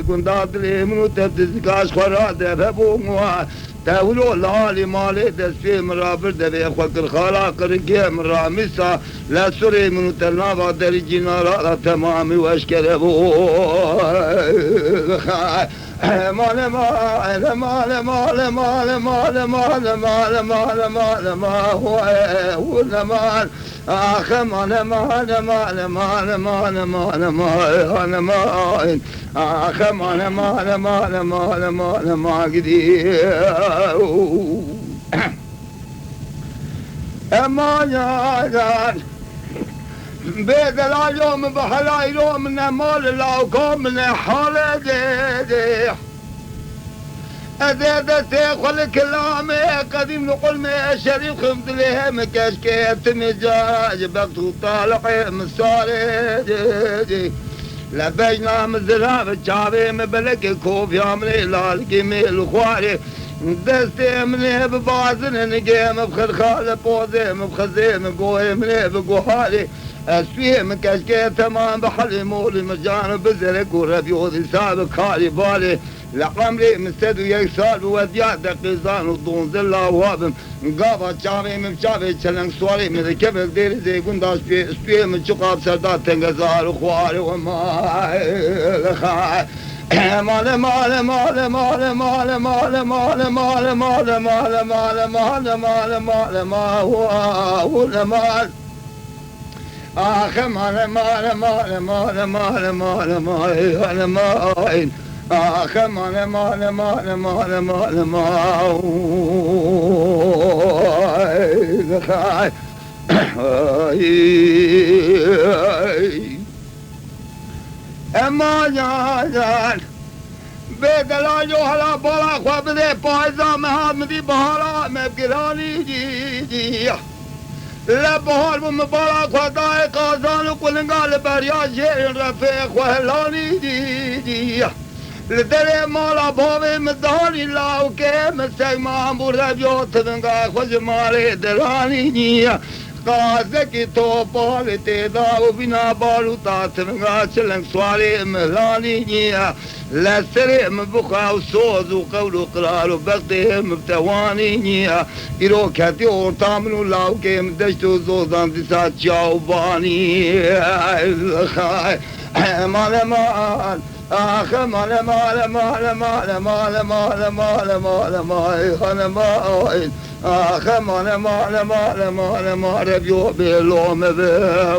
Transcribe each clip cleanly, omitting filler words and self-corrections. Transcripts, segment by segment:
گندات لی منو تبدیزگاش خوراده ببونگوه تولو لالی مالی دستی مرابر دوی خوکر خالا کرگی مرامیسا لسوری منو تلناوا دری جنارا تمامی وشکره بو مال مال مال مال مال مال مال مال مال مال ما هو مال آخ مال مال مال مال مال مال مال مال آخ مال مال مال مال مال ما قدي اما يا بدل اليوم بحلا يوم من مال لاوكم من حال دي أديت تاخذ كلامي قديم نقول ما شريف خمد ليه مكشكيت مجاج بقت طالع مساري لبجنا مزرعة الشعبي مبلك كوف يامني لالكي ميل خواري دستي مني ببازن نجيم بخرخال بوزي مبخزي مقوي مني بقوهالي اسفيه من كشكي تمام بحل مولي مجان بزرق وربيوذي سابق خالي بالي لقمري مستدو يكسال بوديات دقيزان ودون زلا وابم قابا شامي من شامي چلنگ سواري من كبل ديري زي قنداش اسفيه من شقاب سردات تنگزار وخواري وما لخاي مال مال مال مال مال مال مال مال مال مال مال مال مال مال ما هو مال آخ مال مال مال مال مال مال مال مال آخ مال مال مال مال مال مال اما جان بدلا جو حالا بالا خواب ده پایزا مهاد مدی بحالا مبگرانی جی لبهار بم بالا خدای قازان و کلنگال بریا شیر رفیق خوهلانی جی لدر مالا باوی مدانی لاو که مسک مامور ربیو تبنگا خوش مالی درانی جی قازه کی تو پال تیدا و بنا بالو تاتمگا چلنگ سواری مهلانی جیا لسر مبخا و سوز و قول و قرار و بقته مبتوانی جیا ایرو کتی اور تامنو لاو که مدشت و زوزان دیسا چاو بانی مال مال آخ مال مال مال مال مال مال مال مال مال مال آخ مال مال مال مال مال بیو بلوم بالخای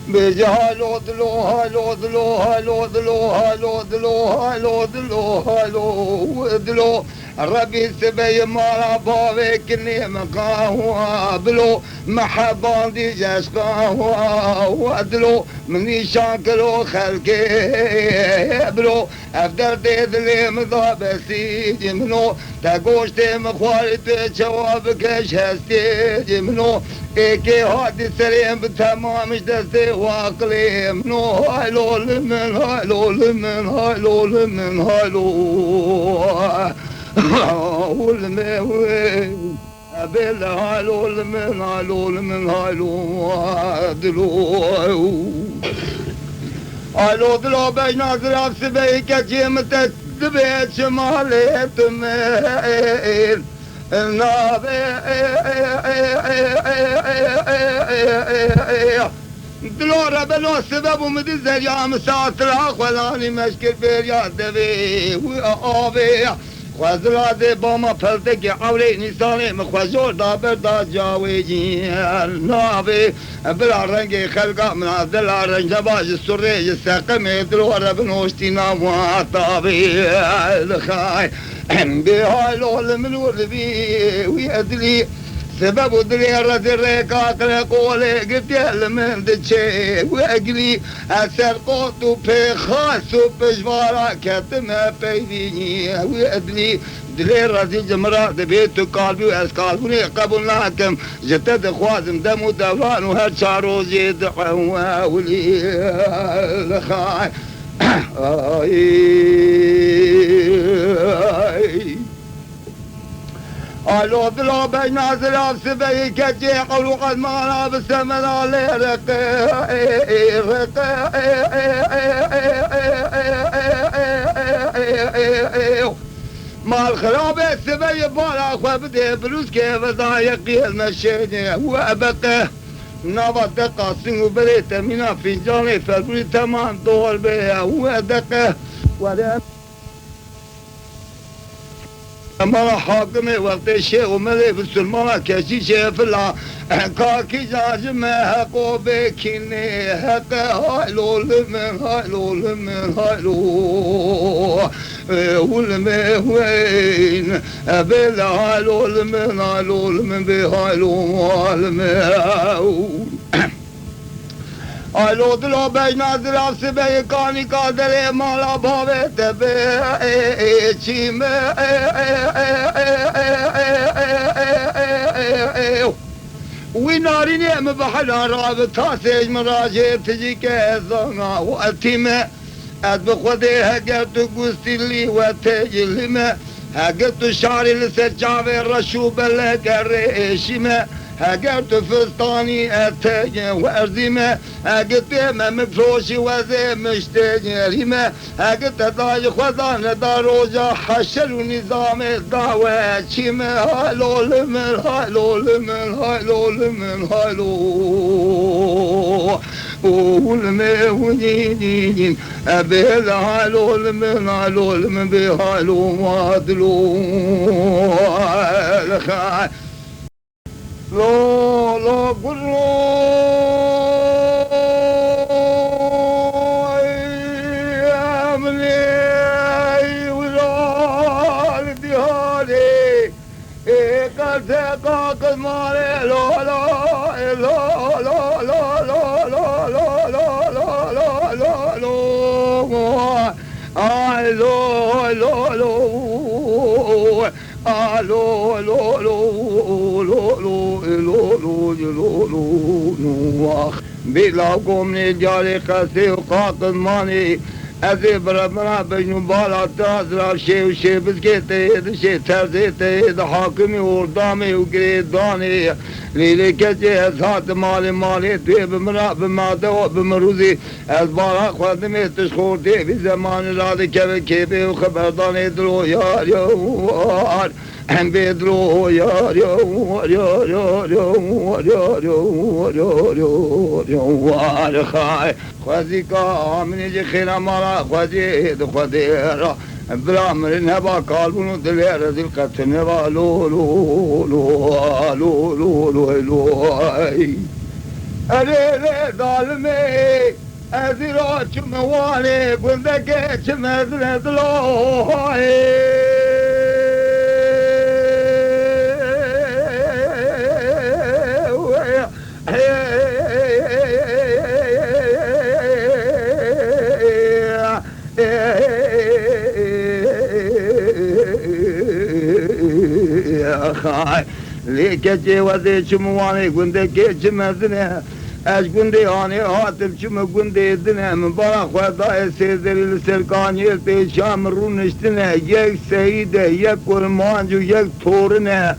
بجهالو دلو هالو دلو هالو دلو هالو دلو هالو دلو هالو دلو ربي سبي مارا باوي كني مقاهوا بلو محبان دي جاش قاهوا ودلو مني شاكلو خلقي بلو افدر دلي مضابسي جمنو تاقوش دي مخوالي جوابك شهستي جمنو ايكي هادي سريم بتمامش دستي واقلي منو هايلو لمن هايلو لمن هايلو لمن هايلو والماوي أبل هالو لمن هالو لمن هالو دلو هالو دلو بجنا زراب سبي كجيم تدبيت شمالي تميل النابي دلو ربلو سبب ومدي زريا مساطر خلاني مشكل بيريا دبي وآبي خوزراده با ما پلده که عوله نیسانه مخوزور دا بردا جاوی جین نابی بلا رنگ خلقا من از دل رنج باج سره سقم دلو رب نوشتی نامواتابی لخای بهای لول منور بی وی ادلی سبب دلي رد الريقاق لقولي قتل من دشي واقلي اثر قوتو بخاصو بجوارا كتم بيديني وادلي دلي رزي جمرا دبيتو قلبي واسقالبني قبلناكم جتد خوازم دم ودوران وهر شارو زيد ولي لخاي لو ضلوا بين نازل أبسبي كجيق وقد ما بسمن علي ما الخراب السبي بالا خبدي بلوس كيف ضايقي المشيني وأبقى نبض قاسم وبريت من فنجاني فالبري تمام دول بيها ودقه ولا ما حاكمي وقت الشيء وملي بالسلمان كشي شيف الله كاكي جاجمه هقو بكيني هقا هايلو لمن هايلو لمن هايلو والمهوين بلا هايلو لمن هايلو لمن بهايلو لمن آلو دلو بجنا دلو سبه کانی کادره مالا باوه تبه چیم وی ناری نیم بحلا رابطا سیج مراجع تجی که ازانا و اتیمه از بخوده هگر تو گوستی لی و تجلیمه هگر تو شاری لسر جاوه رشو بلگر ریشیمه هگر تو فستانی اتگه و ارزیمه هگر تیمه مفروشی وزه مشتگریمه هگر تدای خودان دا روزا حشر و نظام داوه چیمه هالو لمن هالو لمن هالو لمن هالو ولمه ونينين أبيل هالو لمن هالو لمن بهالو مادلو لو لو قلو يا مني ولالدي هالي قلت قاقل مالي لو لو لو لو لو لو لو لو لو لو لو لو لو لو لو بلاقو من جاري قاسي وقاقل ماني أزي برمنا بجنو بالا تازرا شي وشي بسكيتي شي ترزيتي حاكمي وردامي وقريداني ليلي كجي أزهات مالي تيب مرا بمادة بمروزي أزبارا خدمي تشخورتي في زمان رادي كيبي وخبرداني درو يار يار هم بدرو يار يار يار يار يار يار يار يار يار خاي خوزيكا من جي خير مالا خوزي خديرا بلا من هبا قالبونو دلير ذي القتل نبا لو لو لو لو لو لو لو أريد ظالمي أزيرا شمواني بندك شمزل دلوهاي ليكتي وذي شمواني قندك شمزنا اش قندي هاني هاتف شم قندي دنا من برا خدا سيدر السركان يلتي شامرون اشتنا يك سيده يك قرمانج ويك تورنا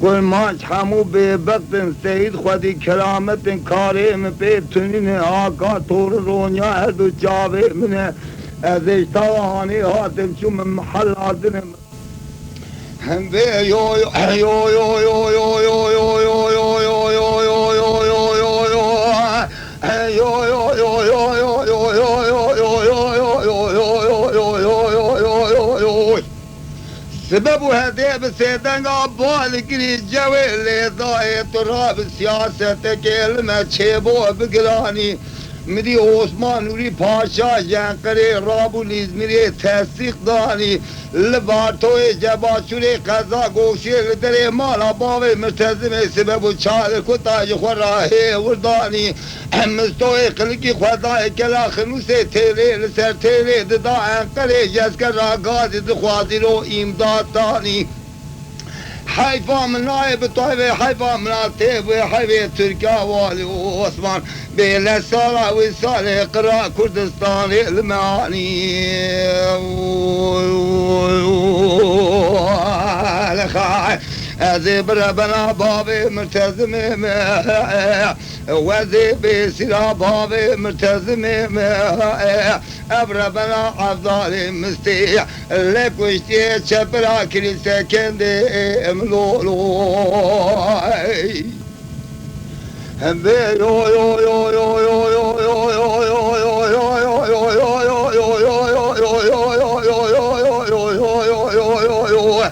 قرمانج حمو ببقتن سيد خدي كرامت كارم بيتنين آقا تور رونيا هدو جاوه من ازيش طواني هاتف شم محل عدنا هم بي يو يو يو يو يو يو يو يو يو سبب هذا بسيدنا عبال قريب جويل ضايع تراب السياسة كلمة شيبو بقراني مدي عثمان نوری پاشا جنقری رابو لیزمیری تصدیق دانی لبارتوی جباشوری قضا گوشی لدری مالا باوی مرتزم سبب و چال کتاج خوراهی وردانی مستوی قلقی خدای کلا خنوسی تیلی لسر تیلی ددا انقری جسکر راگازی دخوازی رو امداد دانی حيفا من نائب طيبة حيفا من الطيبة حيفا تركيا والي وعثمان بين السارة والسالة قراء كردستاني المعاني ازي بربنا بابي مرتزم وزي بسيرا بابي مرتزم ابربنا عفضالي مستيح لك وشتي شبرا كنيسة كندي ملولوي يو يو يو يو يو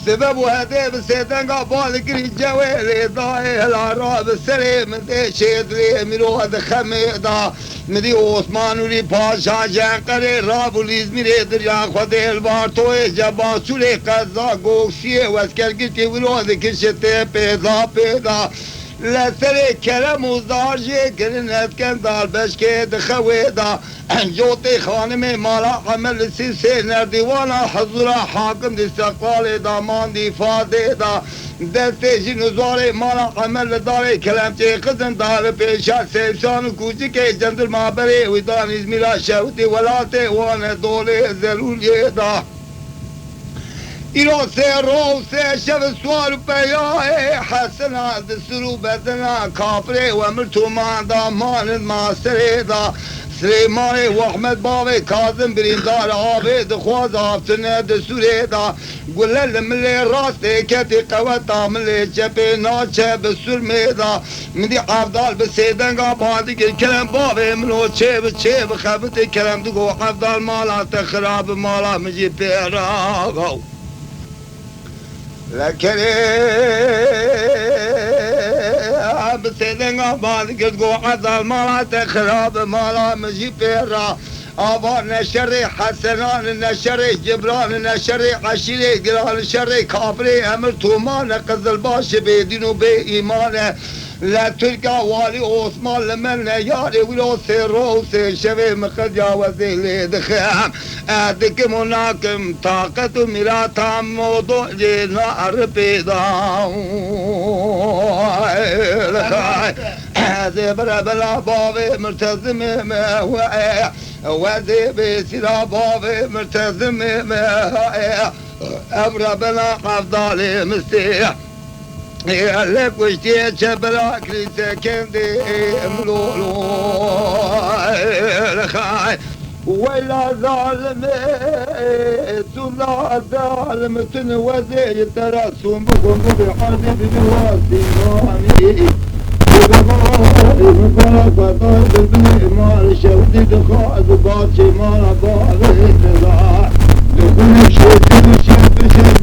سبب وهدي بسيدن قبال كري جوالي ضاي العراب السليم دي شيد لي ميرو خميدا مدي عثمان ولي باشا جانقري راب وليز ميري دريا خودي البارتوي جبا سولي قزا قوشي واسكر قلتي ولو ذكشتي بيضا لسري كلام وزارجي كلنت كان دار بشكي دخويدا جوتي خانمي مالا عمل سيسي نرديوانا حضورا حاكم دي استقلالي دامان دي فادي دا دستي جنوزاري مالا عمل داري كلامتي قزن دار بيشا سيبسان كوچي كي جندر مابري ويدان ازميلا شوتي ولاتي وانا دولي زلولي دا ایرو سه رو سه شب سوال پیاه حسنا دسرو بدنا کافره و مرتو ماندا ماند ماسره دا سلیمان و احمد بابی کاظم بریندار آبی دخواز آفتنه دسوره دا گلل ملی راسته کتی قوتا ملی چپی ناچه بسر میدا مدی عبدال بسیدنگا بادی که کلم بابی منو چه بخبت کلم دگو عبدال مالا تخراب مالا مجی پیراغو لكن بسيدنا بعد قد قعد المالا تخراب مالا مجي بيرا آبا نشري حسنان نشري جبران نشري عشيري قران نشري كابري أمر تومان قزل باش بيدينو بي إيمانه لا تلقى والي عثمان لمن ياري ولو سيرو سيشوي مخديا وزيلي دخام ادك مناكم طاقة مراتا موضوع نار بيضا زبر بلا بابي مرتزم وزي بسيرا بابي مرتزم امر بلا افضالي مستيح لك وشتي شبرا كريسة كندي ملولو ولا ظالم سلا ظالم تنوزي ترسم بكم بحرب بواسي مامي بغار بالبني شودي دخاز باتشي مالا باري تضاع دخول شد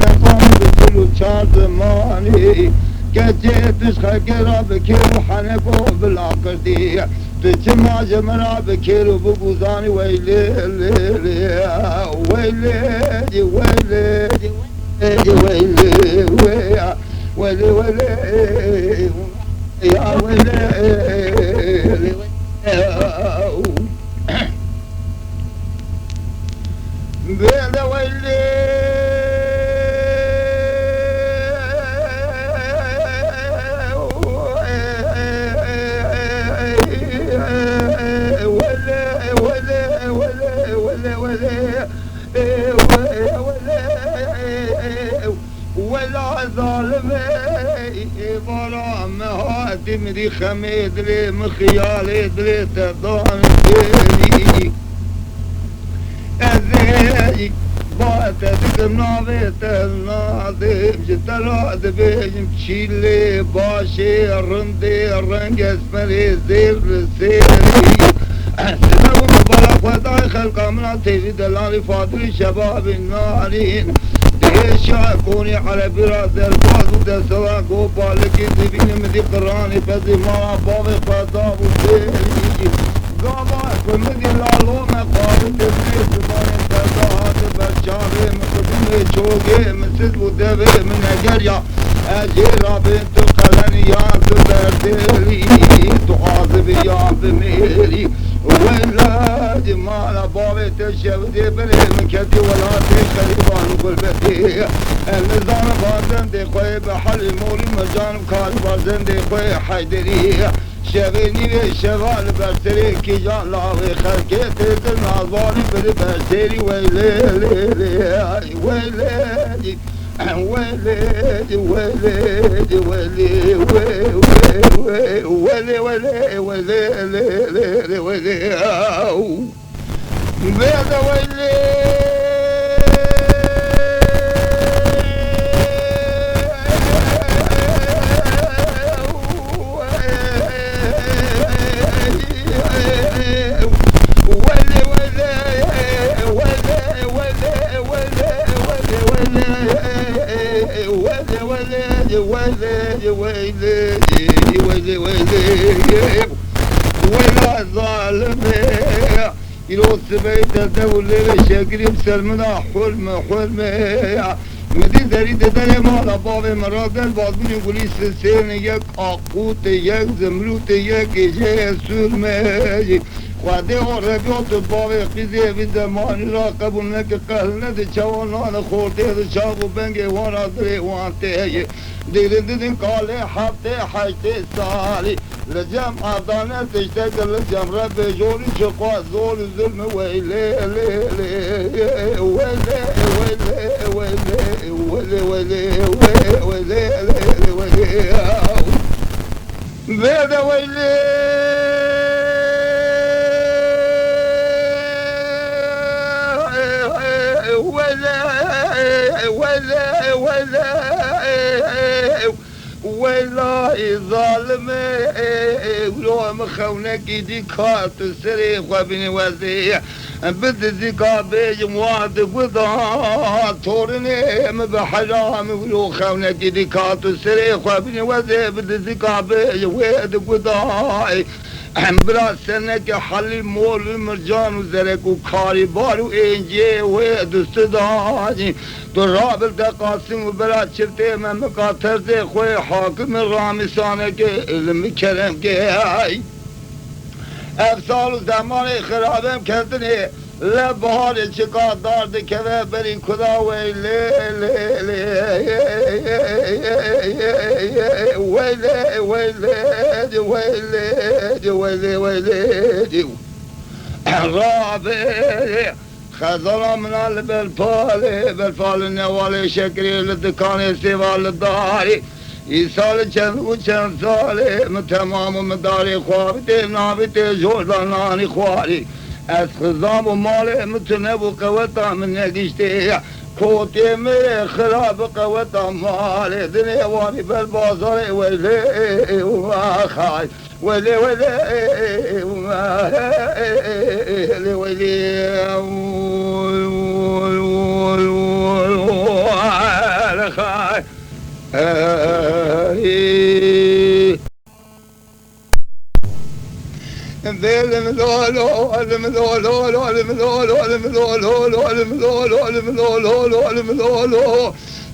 نقام بكل چار زماني كتيتش خكرا بكيلو حنفو بالعقردي تجمع جمرا بكيلو ببوزاني ويلي ويلي ويلي ويلي ويلي ويلي يا ويلي بيد ويلي ولا ظالمي برام هادم دي خميد لي مخيالي دري تضان بيني ازاي باتت نابت النادم جتراد بيجم تشيلي باشي رندي رنج اسمري زير سيري سنو مبارك وداي خلق امنا تيجي دلالي فاضل شباب النارين ديشا كوني على براس الفاظ وده سوا قوبالك دبين مدي قراني فزي ما بابي فضاب وسيري قابا كمدي لالونا قابل تبريد زباني فضاهات بشاري مقدمي شوقي مسد ودبي من اجريا اجيرا بنت القلنيات تدردلي تعاذب يا بميلي ولا جمال بابي تشودي بلي مكتي ولا تخريبان قلبتي النظام بازن دي خوي بحل مولي مجان كار بازن دي خوي حيدري شبيني شوال برسري كي جان لاوي خلقي تدل نازواني بلي برسري ويلي ويلي وليدي وليدي ولي ولي ولي ولي ولي بيض ولي ولا ظالمي يروس بيت دولة شكري بسلمنا حلمي مدي دريد دني مالا بابي مرادل بازمين يقولي سلسين يك آقوت يك زمروت يك جه سلمي خواده عربیات بابی قیزه بی زمانی را قبول نکه قهلنه چوانان خورده چاق و بنگ وان را دره وانته دیرین دیدین کاله هفته هشته سالی لجم عدانه تشته که لجم رب جوری چقا زور ظلم ویله ویله ویله ویله ویله ولا ظالمي ولو مخونك دي كات سري خوابني وزيع بد زيكا بيج مواد قضاء تورني مبحرام ولو خونك دي كات سري خوابني وزيع بد زيكا بيج ويد قضاء بلا سنك حل المول المرجان وزرك وكاري بار وإنجي ودستداني درابل دقاسم وبلا شفتي من مقاتر زي خوي حاكم الرامسانك المكرم كي افسال زمان خرابم كردني لبهار چکا دارد که بری کدا ویلی ویلی رابع خزر من بالفال نوال شکری لدکان سوال داری ایسال چند و چند سال تمام مداری خوابت نابت جوردانانی خواری از خزام و مال متنه و قوتا من نگشته کوتی میره خراب قوتا مال دنیوانی بر بازار ولی و خای ولی ولی خای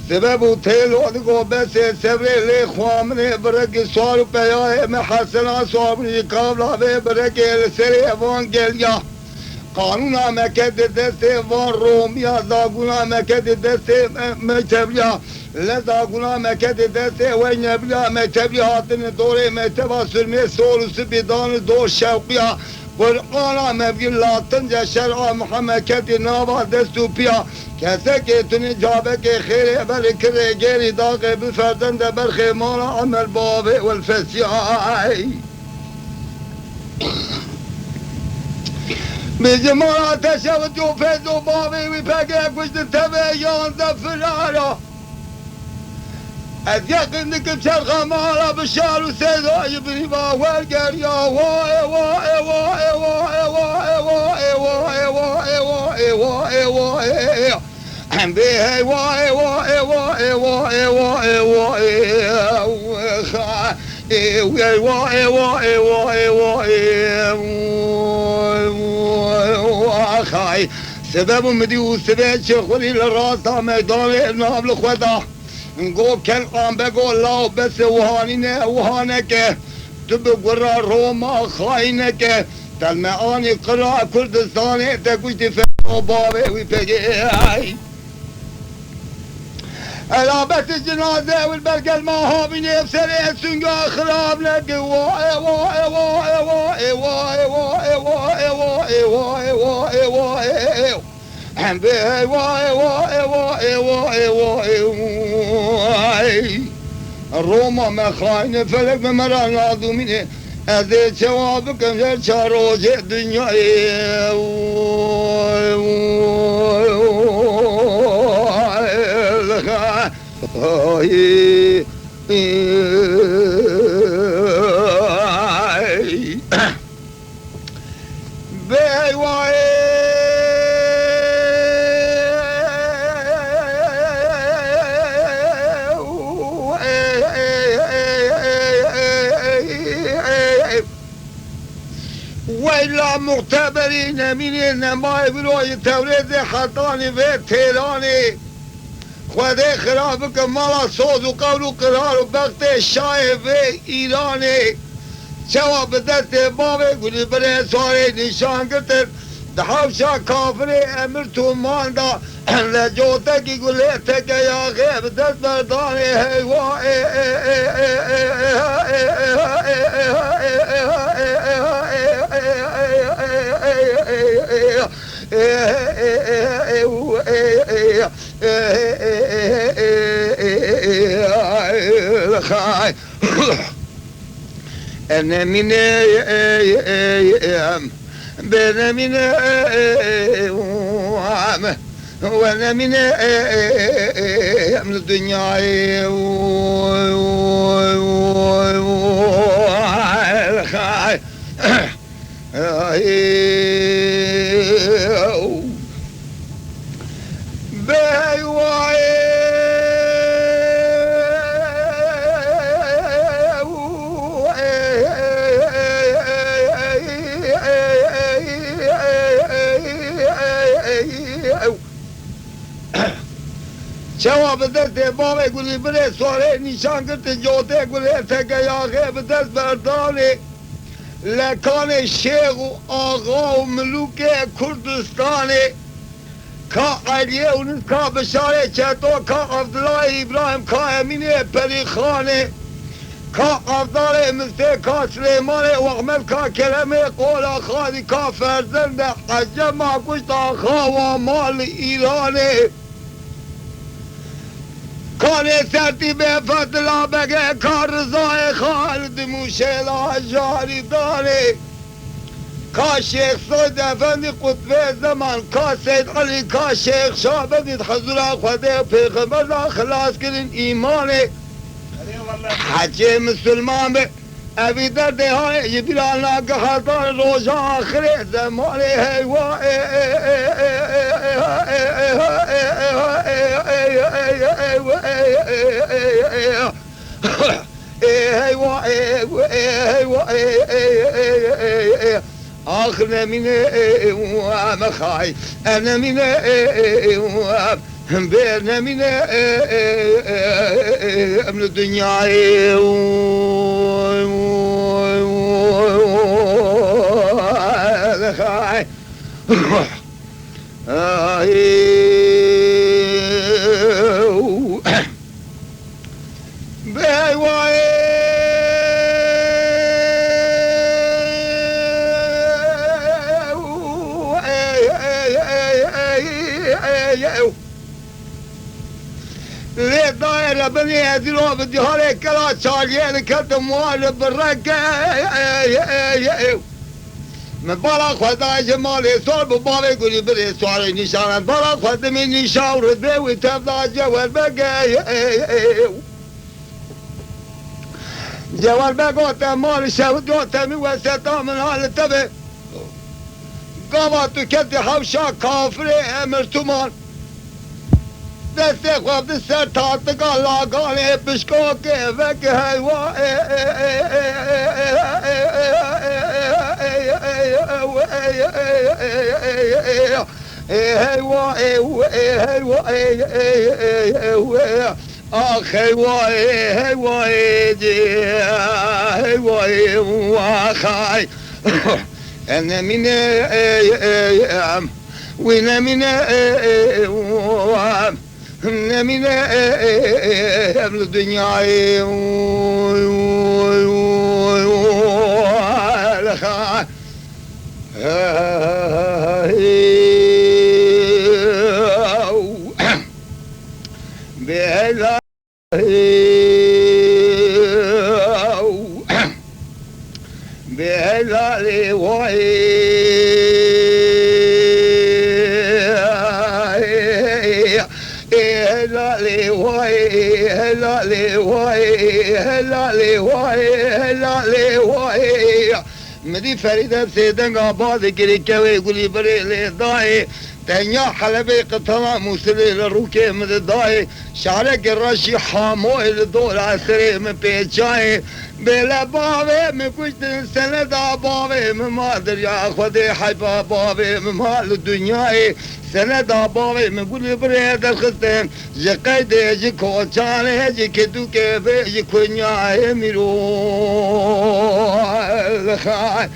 سبب تيلو دغو بس سبر لي خوامني برك سوار بيا محسنا صابني قابلا برك سري اvangelia قانونا مكد دست وان روميا زاغونا مكد دست متبيا لزاغونا مكد دست وين بلا متبيا هاتن دوري متبا سلمي سولس بدان دور شوقيا قرآن مبگی لاتن جا شرع محمد کتی نابا دستو پیا کسی که تونی جابه که خیره بر کره گیری داغه بفردن ده برخی مالا عمل بابه والفسیای بیجی مالا تشوت و فیض و بابه وی پگه کشت تبه یانده فرارا از یقین دکم چرخ مالا بشار و سیدای بری با ورگر یا وای وای وای وای وای وای وای وای وای وای هم به وای وای وای وای وای وای وای سبب مدی و سبب چخوری لراستا میدان نابل خدا نقول كل قام بقول لا بس وهانك تبقى روما خاينك تلمعاني قراء كردستاني تكوش تفهم بابي ويفقي الا بس الجنازة والبرقة الماهابيني بسريع سنقا خراب لك واي واي واي واي واي واي واي واي واي واي واي واي واي واي واي واي واي روما ما خاين فلك بمرا ناظمين از جواب کم چاروج دنیای وإلا مختبرين من ما يقولوا توريد حطاني في تيراني خذي خرابك مالا صوت وقول وقرار وبغت الشاي في إيراني جواب دست بابي قولي بري سواري نشان قلت دحوشا كافري امرتو ماندا لجوتك يقول ليتك يا غيب دست برداني هيوا أنا من بين من وأنا من الدنيا جواب درد بابا گلی بره سواره نشان کرد جوته گلی تگه غیب دست بردانه لکان شیخ و آقا و ملوک کردستانه که علیه اونس که بشاره چطور که عبدالله ابراهیم که امینه پریخانه که عبدال مسته که سلیمانه و احمد که کلمه قول خادی که فرزند حجه ما کشت آخا و مال ایرانه کار سرتی به فتلا بگه کار رضای خالد موشیلا جاری داره که شیخ سید افندی قطب زمان که سید علی که شیخ شاه بدید حضور خدا پیغمبر را خلاص کرین ایمانه حجه مسلمان به اوی در دهانه جبران ناگه حضان روز آخر زمانه هیوا آخر من مخاي أنا من بين من من الدنيا خاي ليه دايرة بني هدلو بدي هالي كلا تشاليين كنت موالب بالرقة من بلاك خدا جمالي صار ببابي يقولي بدي سواري نشانة بلاك خدا من نشان ردي وتبدا جوال بقى جوال بقى تمال شهود قوتا من وسطا من هالتبه قامت كنت حوشا كافري امرتمان دسته خواب دستر تاتقا لاغانه بشکو که وک هوا آخ هوا خای انا من وين من من قبل الدنيا بهلا لالي واي لالي واي لالي واي لالي واي لالي واي مدي فريدة بسيدن قاباد كري كوي قولي بري لي ضاي تنيا حلبي قطنا موسلي لروكي مدداي شعرك الرشي حامو الدور عسري من بيجاي بلا بابي من كشت سنة بابي من ما دريا خدي حيبا بابي من مال الدنيا سنة بابي من قولي بريد الخستين جي قيدي جي كوچاني جي كدو كيفي جي كونيا ميرو لخاي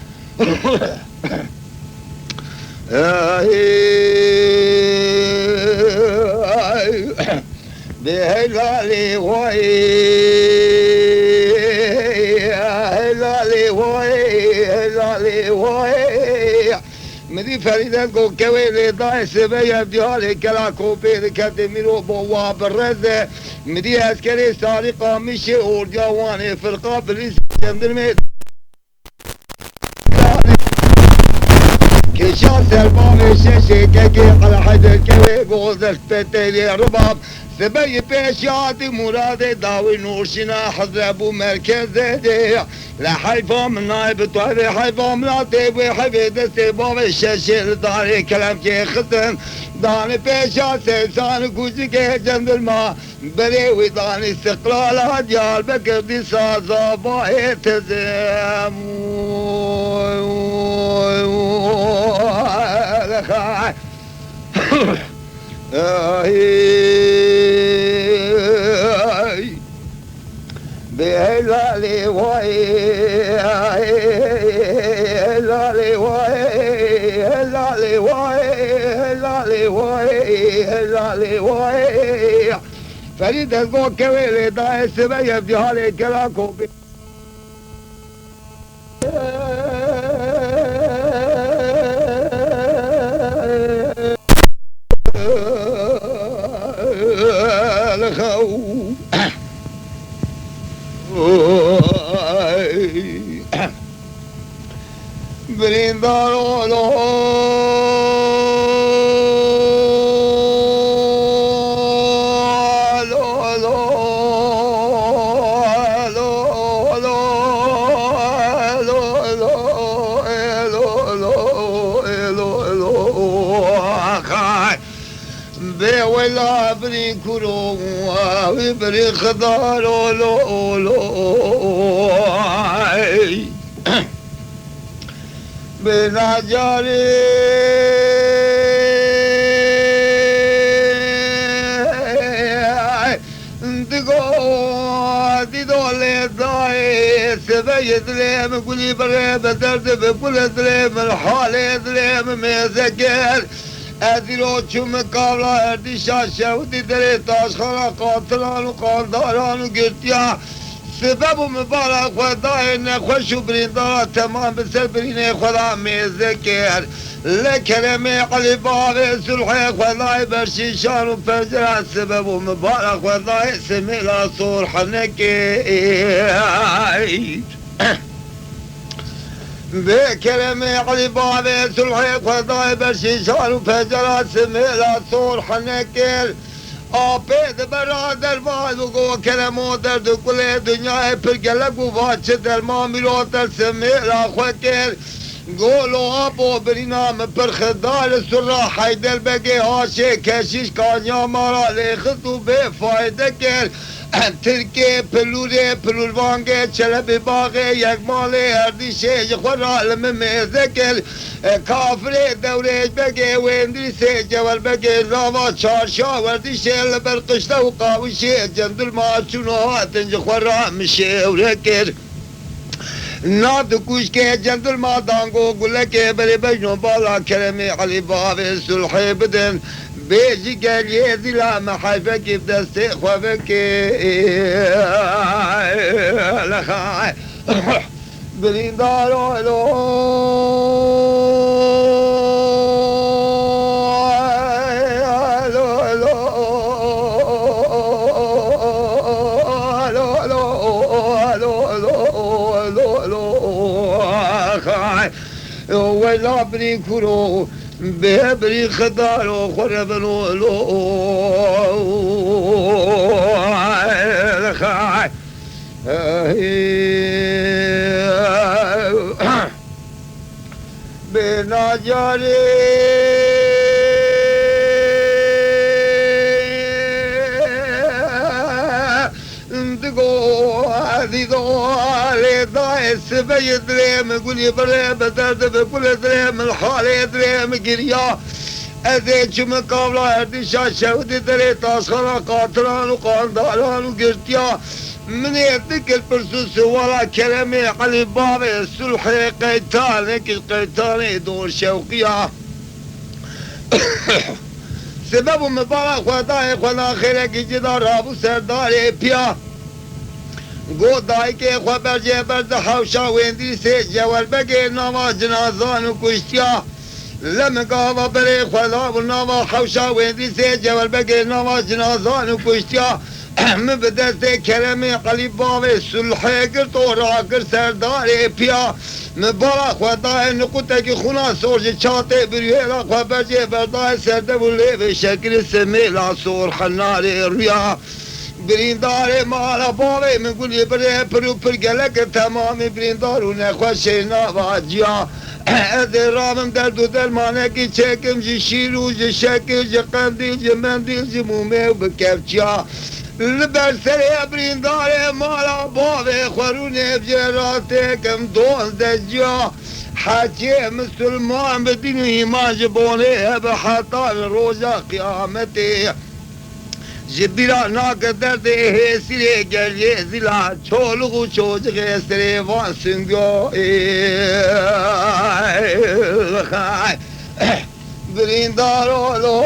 بهلالي واي هلالي واي هلالي واي مدي فريدة کو كويلي داي سبيا بديالي كلا كوبي كدميرو بوا بالرزة مدي عسكري سارقة مشي ورجواني في القابل جندرمي كشان سلمان الشيشي كيكي على حد الكوي بوزك بتيلي رباب سبي بيشاتي مرادي داوي نورشنا حزبو مركز دي لحيفا من نايب طوالي حيفا من عطيبي حفيد سيباب الشيشي لداري كلام كي خسن داني بيشات سيسان كوزي كي جنب الماء بريوي داني استقلال هديال بكردي سازا باي تزيم بهلالي واي هلالي واي هلالي واي هلالي واي هلالي واي فريد القوة كويلي داي سبيا بديالي كلاكو بريندارو لو لو لو لو ولا بري كرو وبري خضار لو لو بنا جاري دي دولي ضاي سبيت ليم قولي بري بدرد بقول ليم الحال ليم مذكر اديرو چوم قابلا اردی شاشه و دیدره تاشخانه قاتلان و قانداران و گرتیا سبب و مبارک خدای نخوش و بریندارا تمام بسر برین خدا میزه کرد لکرمه علی باب سلحه خدای برشیشان و پنجره سبب و مبارک خدای سمیلا صلح نکرد بكرم علي بابي سلحي خداي برشيشان وفجرات سميلات صلح نكل آبید برادر والو كلمو درد كل دنيا برقلق وفاتش درما ميلوتر سميلا خوكل قولوا ابو برينام برخدار سرا حيدر بقي هاشي كشيش كانيا مارا لخطو بفايدة كل تركي پلوره پلوروانگه چلب باغه یک مال اردیشه یخور عالم میزکل کافر دوره بگه ویندری سه جوال بگه راوا چارشا وردیشه لبر قشته و قاوشه جندل ماچونو هاتن یخور میشه ورکر ناد کوش که جندل ما دانگو گله که بری بجنو بالا کرمی علی باب سلحی بدن بیجی گریه دیلا محیفه که بدسته خواه که لخای بریندار آلو ولا بري كرو ببري خدارو خربنو لو خاي بناجاري السبي دريم قولي بريم بدرد بكل دريم الحالي دريم قريا أذيك من قبل هردي شاشة ودي دري تاسخنا قاتلان وقاندالان وقرتيا من يدك البرسوس ولا كلمة علي بابي السلحي قيتان هيك قيتاني دور شوقيا سبب مبارك وداي خنا خيرك جدار ابو سرداري بيا گو دای که خبر جبر ده حوشا ویندی سی جوال بگی نوا جنازان و کشتیا لمگاوا بری خدا و نوا حوشا ویندی سی جوال بگی نوا جنازان و کشتیا مبدست کرمی قلیباوی سلحه کرد و را کرد سرداری پیا مبارا خدای نقطه خونا سورج چاته بریلا خبر جبر دای سرده و لیو شکل سمیلا سور خناری ریا بریندار مالا باوی من گولی بره پرو پر گلک تمامی بریندار و نخوش نواجیا از رامم در دو درمانه کی چکم جی شیرو جی شکل جی قندیل جی مندیل جی مومه و بکفچیا لبر سری بریندار مالا باوی خورون بجراته کم دوزده جیا حاجی مسلمان بدین ایمان جبونه بحطان روزا قیامتی جبیرا ناک درد سیره گلیه زیلا چولگو چوچگه سره وان سنگو بریندارو لو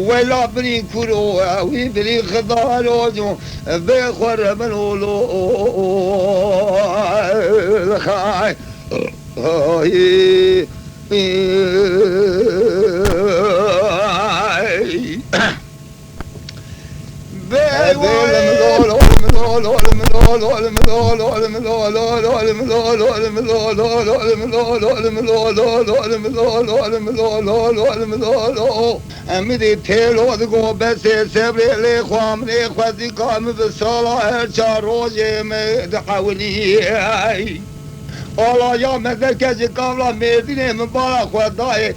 ولا بري كرو ويبري خضارو بخور منولو خاي امدي تيلو دغو بس سبري لي خوام لي خوازي قام بالصلاه شاروجي مدحولي الله يا مذكج قبل مدينه مبارك وداي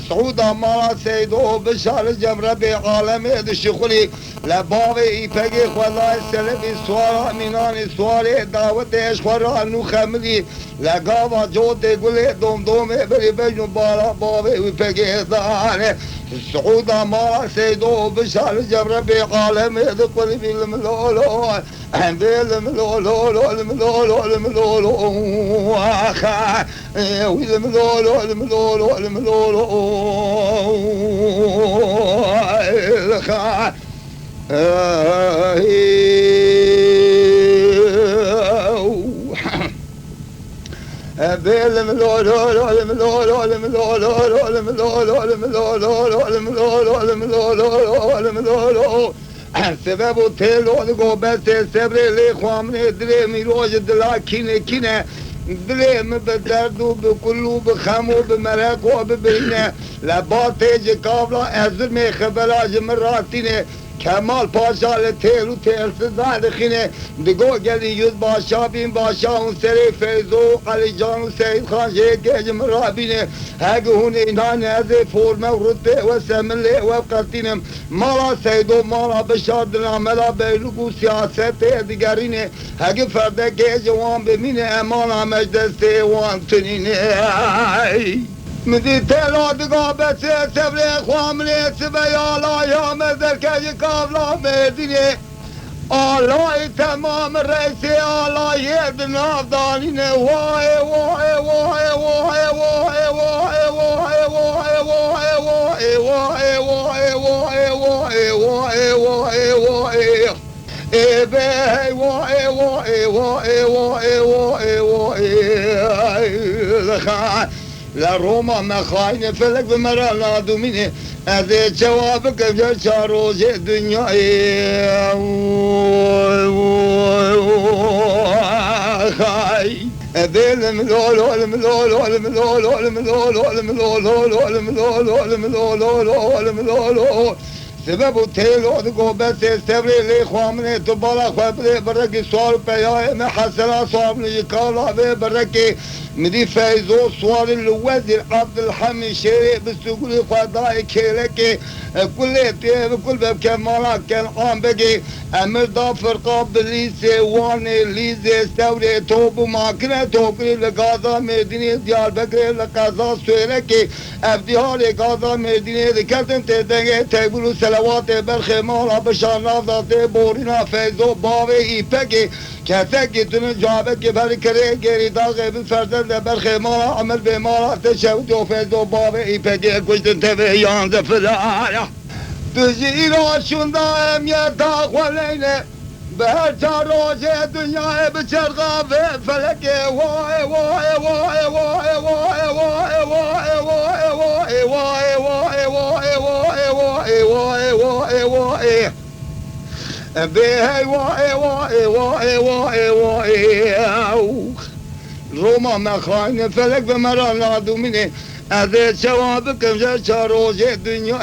سعود مالا سيدو بشار جمره بعالمه دشخلي لبابي فقي خدا سلبي سوارا ميناني سواري دعوت ايش خورا نو خملي لقاوا جوت قولي دوم دوم بري بجنو بالا بابي وفقي داني سعود مالا سيدو بشار جمره بعالمه دقلي بالملولو بالملولو الملولو الملولو اخا والملولو الملولو الملولو سبب تلو دگو بس سبر لی خوامنه دلی میروج دلا کینه کینه دلی بدرد و بکلو بخم و بمرق و ببینه لباته قابلا ازر می خبراج مراتینه کمال پاشا لتیل و تیل سزاد خینه دگو گلی یود باشا بین باشا اون سری فیضو علی جان و سید خان جیگه مرابینه هگه هون اینا نزه فرمه و رتبه و سمله و قطینم مالا سیدو مالا بشاردنا ملا بیلوگو سیاست دیگرینه هگه فرده که جوان بمینه امانا مجدسته وان تنینه مدي تلو دقا بس سبري خوامني سبيالا يا مزر كي كابلا مديني الله تمام رئيسي الله يدنا فضانيني واي واي واي واي واي واي واي واي واي واي واي واي واي واي واي واي ايه بي واي واي واي واي واي واي لروما ما خاين فلك بمرا لا دوميني هذا جوابك بجر روز الدنيا خاي هذا الملول الملول الملول الملول الملول الملول الملول الملول سبب تيلو دقو بس استبري لي خوامني تبالا خوابري بركي صور بياي محسنا صور من يكالا بركي مدي فايزو صور الوزير عبد الحميد شيري بسوقلي خداي كيلكي كل تيب كل باب كمالا كان عام بقي امر دا فرقا بليسي واني ليزي استوري توبو ماكنة توقري لقاضا مديني ديار بقري لقاضا سويركي افدياري قاضا مديني ذكرتن تدنگي تيبولو سلوات برخي مالا بشار نافذاتي بورينا فيزو باوي ايپكي كاتكي تنو جوابكي بري كري گيري داغي بفردن برخي مالا عمل بمالا تشودو فيزو باوي ايپكي كشتن تبه يانز فلايا تجيرو شندا اميتا خوليني بهر روز الدنيا بشرغا في فلكي واي واي واي واي واي واي واي واي واي واي واي واي واي واي واي بهي واي واي واي واي واي روما ما خاين فلك بمرا لا دوميني هذا جوابك بجر روز الدنيا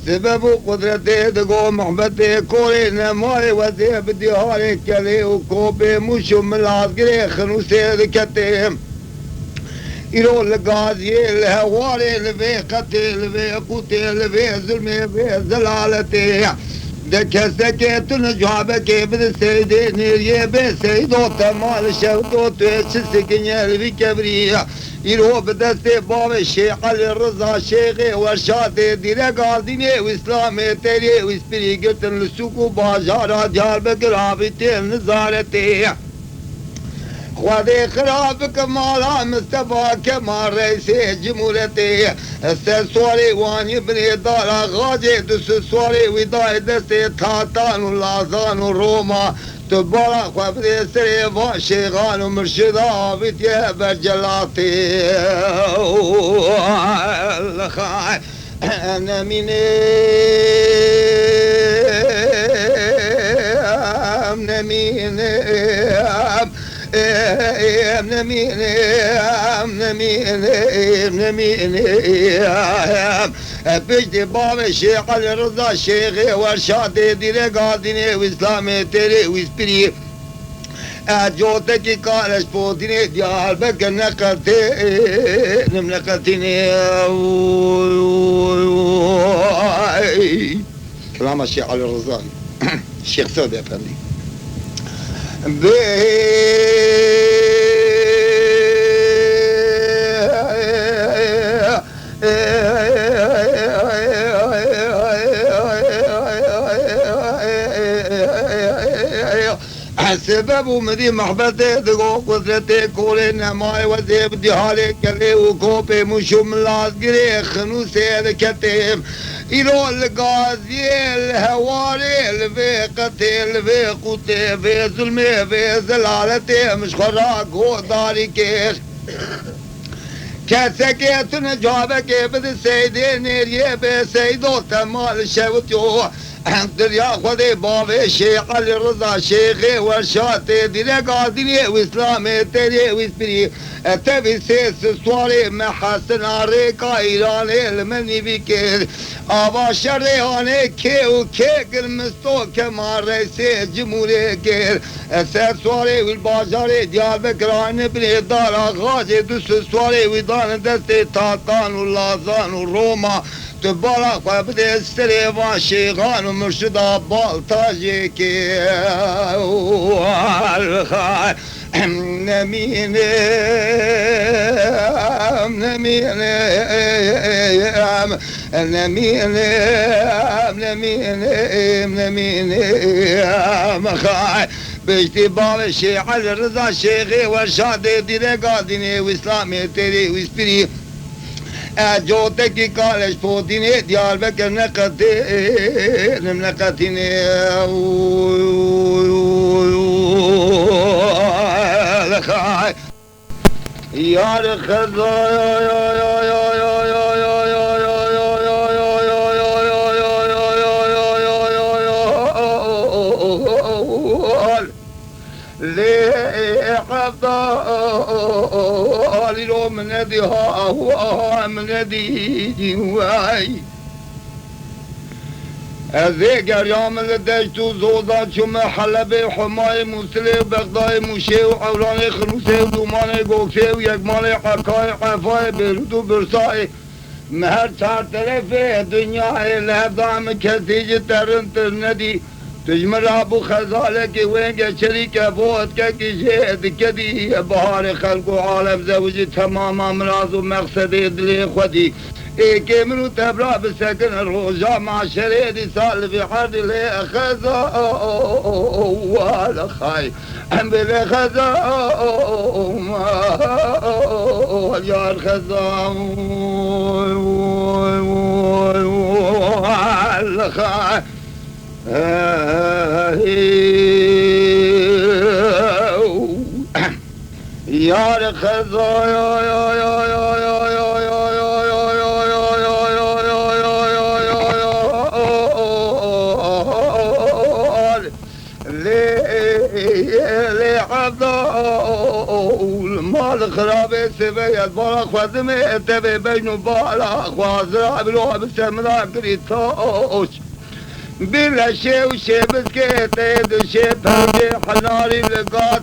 سبب قدرتي دقو محبتي كوري نماري وزي بدي هاري كلي وكوبي مشو من العسكري خنوسي ذكتهم إلو الغازي الهواري لفي قتي لفي قوتي لفي ظلمي لفي زلالتي دكستكي تنجوابكي بالسيدي نيريه بسيدو تمال شهدو توشسكني الفي كبرية إلو بدستي باب الشيخ علي الرضا شيخي ورشاتي ديري قارديني وإسلامي تيري وإسبري قلتن لسوكو باجارة ديار بقرابتي نزارتي خواهی خراب کمالا مصطفى كمال رئيس جمهوريتي السواري واني بني دارا غاجي دس سواري وداي دستي تاتان ولازان وروما تبارا خواهي سري وشيغان ومرشدا بيتي برجلاتي الخاي انا مني امنا مني بجدي باب الشيخ علي الرضا شيخي ورشاتي ديري قاديني وإسلامي تيري وإسبري جوتكي كالش بوتيني ديال بك نقلتيني كلام الشيخ علي الرضا الشيخ ثوب يا فندي سبب مدي محبتي دقو قدرتي كولين ماي وزي بدي هالي كلي وكوبي مشو من العسكري خنوسي الكتيم إلو الغازي الهواري الفي قتل في قوتي في ظلمي في زلالتي مش خراق هو داري كير كاسكيتن جوابك بد سيدي نيريه بسيدو تمال شوتيو انتر يا خدي بابي شيخ علي الرضا شيخي ورشاتي ديري قاديني واسلامي تيري واسبري تبي سيس سواري محسن عريقا ايراني المني بكير ابا شرياني كي وكي قرمستو كما رئيسي جمهوري كير سير سواري والباجاري ديار بكران بني دار غازي دس سواري ودان دستي تاتان واللازان وروما تبارا قبل السريفان شيغان ومرشدا بالتاجي كي والخال نمين نمين نمين نمين نمين مخاي بجتي باب الشيخ علي الرضا شيخي ورشادي ديري قاديني واسلامي تيري واسبري جوتکی کالش پودینه دیار بکر نقطینه لخای یار خدا لو من نديها هو من نديدي واي الذكر يوم الدجت زوضات شم حلبي حماي مسلي بغداي مشي وعوراني خروسي ودوماني قوكسي ويقماني حكاي حفاي بردو برساي مهر چار طرفه دنیا لهدام کسی ترن ترندی تجمر ابو خزاله که وینگه شریک بود که شهد کدی بهار خلق و عالم زوجی تمام امراض و مقصد دل خودی ای که منو تبرا بسکن روزا معاشره دی سال فی حرد لی خزا والخای ام بلی خزا یار خزا والخای یار خزا مال خرابه سبيت برا خدمه تبي بينو بالا خوازرا بلوها بسمرا كريتوش بلا شي وشي بسكيت شي بهجي حناري لقات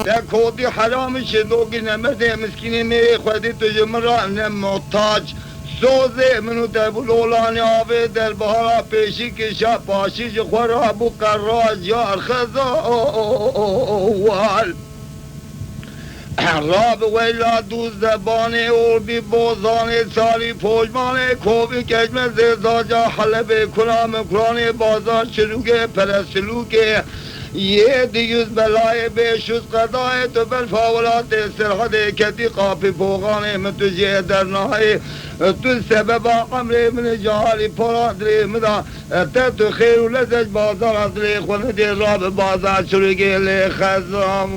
تكودي حرام شدوقي نمدي مسكيني ميري خدي تجمرا محتاج سوزه منو تبولولاني آوه در بهارا پیشی کشا پاشی جو خورا بو قراج یار خزاوال راب ویلا دوز زبانه اور بی بوزانه سالی پوجمانه کوبی کجمه زیزاجا حلبه کرام کرانه بازار چلوگه پرسلوگه یه دیوز بلای بیشوز قضای تو بالفاولات سرحد کتی قافی فوقانه من تجیه در نهایی تو سبب عمری من جهالی پرادری مدا تو خیر و لزج بازار ادری خونه دی راب بازار چلوگه لی خزام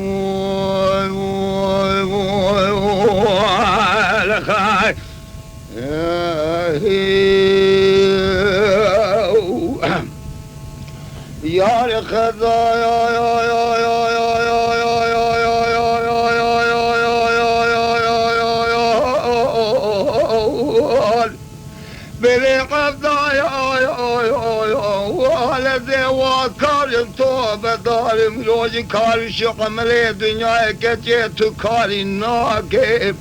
لخای یار خدا بلی قبضا والذي وكارم توبة دارم روجي كاري شقملي دنيا كتيتو كاري ناكيم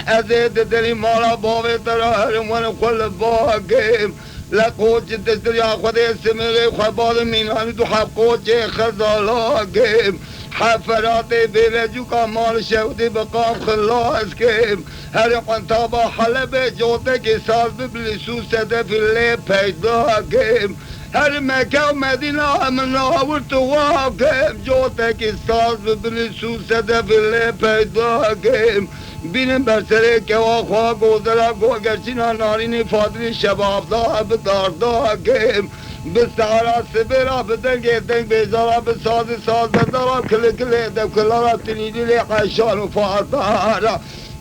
أزيد دلي مالا بابي تراهرم وانا كل باقيم لقوت تستري خدي سمري خبال ميناني تو حقوت خزالاكيم حفراتي بيلجو كمال شودي بقام خلاص كيم هر قنطابة حلبة جوتك ساز ببلسو سدف اللي پیدا كيم هر مكة ومدينة من ورت واقم جوتك ساز ببلسو سدف اللي پیدا كيم بینم بر سر کواخوا گوزلا گوگرچینا نارینی فادری شباب دا بداردا گیم بستعرا سبرا بدنگ دنگ بیزارا بساز ساز دارا کل کل دب کلارا تنیدی لی قشان و فاتارا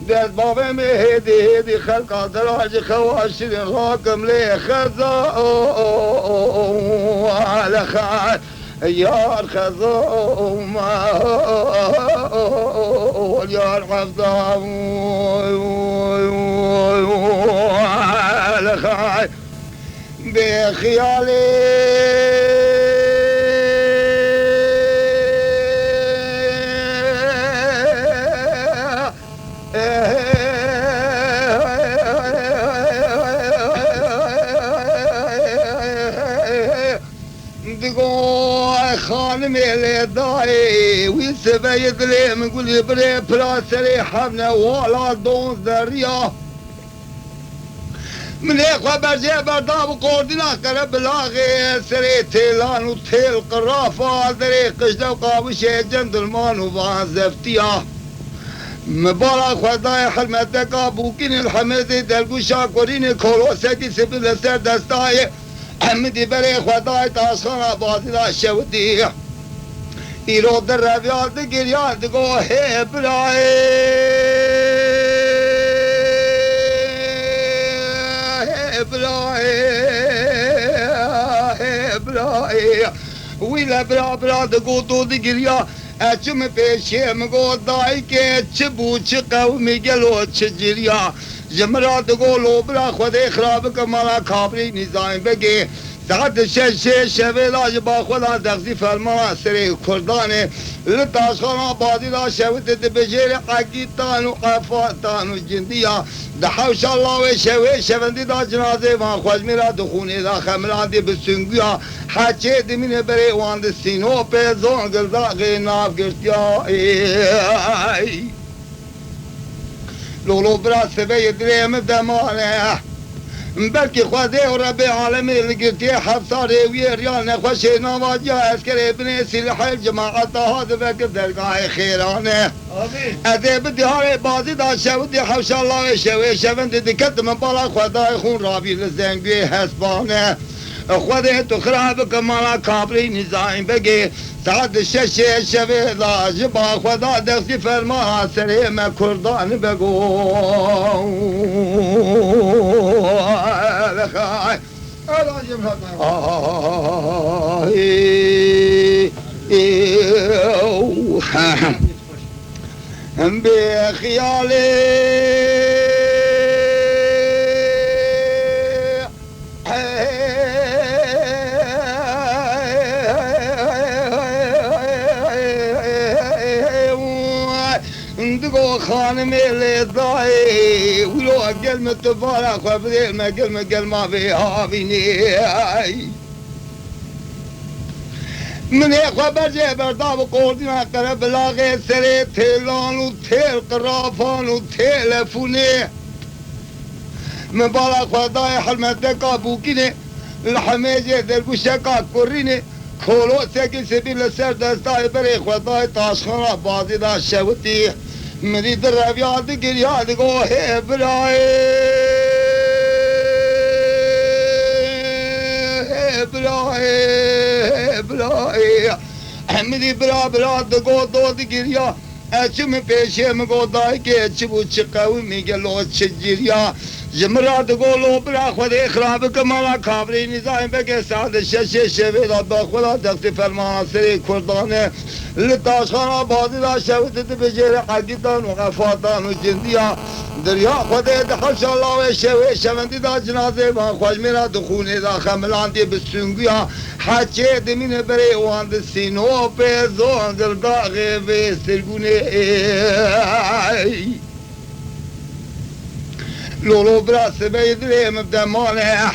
دست بابه می هیدی خلقا دراج خواشی راکم لی خزا لخان یار خزا یار خزا لخان بخیالی خانم دای وی سبید لی منگولی بری پلاسری حمنه والا دونز دریا من اخوة برجع بردام قردنا قرب بلاغي سري تيلان و تيل قرافة دري قشدة وقابوشي جند المان و بان زفتيا مبارك خدای حرمتك بوكين الحمد دلگو شاكورين كولوسكي سبيل سر دستاي حمدي بري خدای تاسخان بازي دا شودي ایرو در رویاد گریاد گو هی برای ویلا برا دگو تو دی گریا اچم پیشه مگو دای که چه بو چه قومی گلو چه جریا جمرا دگو لو برا خود خراب کمالا کابری نظام بگی ساعت شش شبه لاج با خدا دغزی فرمان سری کردانه لتاشخانا بازی لا شوت بجیر عقیدان و قفاتان و جندیا دحوش الله و شوی شوندی دا جنازه وان خوش میرا دخونه دا خمران دی بسنگیا حچه دمینه بره وان دی سینو پیزون گلداغ ناف گرتیا لولو برا سبه دریم دمانه بلکه خواده و رب عالمی لگرتی حفظا ریوی ریان نخوش نواجی اسکر ابن سلح جماعت ها دفکر درگاه خیرانه اده بدیار بازی دا شودی حوش الله شوی شوند دکت من بالا خدای خون رابی لزنگوی حسبانه خواده تو خراب کمالا کابری نظام بگی ساعت شش شوی لاج با خدا دستی فرما سری میں کردان بگو بخیالی دگو خانم لیدای ولو اگل متبارا خبریل مگل ما به آبینی من خبر جه برداب قردین اقره بلاغ سره تیلان و تیل قرافان و تیلفونه من بالا خدای حرمت کابوکینه الحمیجه درگوشه کا کرینه کولو سکی سبیل سر دستای بری خدای تاشخانه بازی دا شوتی مری در رویاد گریاد گو هی برای مری برا دگو دود گریا اچم پیشه مگو دای که چبو چه قومی گلو چه جریا جمرات گولو برا خود اخراب کمالا کابری نظام بگه ساعت شش شوی دا با خدا دست فرمان سری کردانه لتاشخانا بازی دا شوید بجیر حقیدان و غفاتان و جندیا دریا خود دخلش الله و شوی شوندی دا جنازه وان خوش میرا دخونه دا خملان دی بسنگیا حچه دمین بره وان دی سینو پیزون گلداغ و سرگونه لولو براس بيدريم بدمانه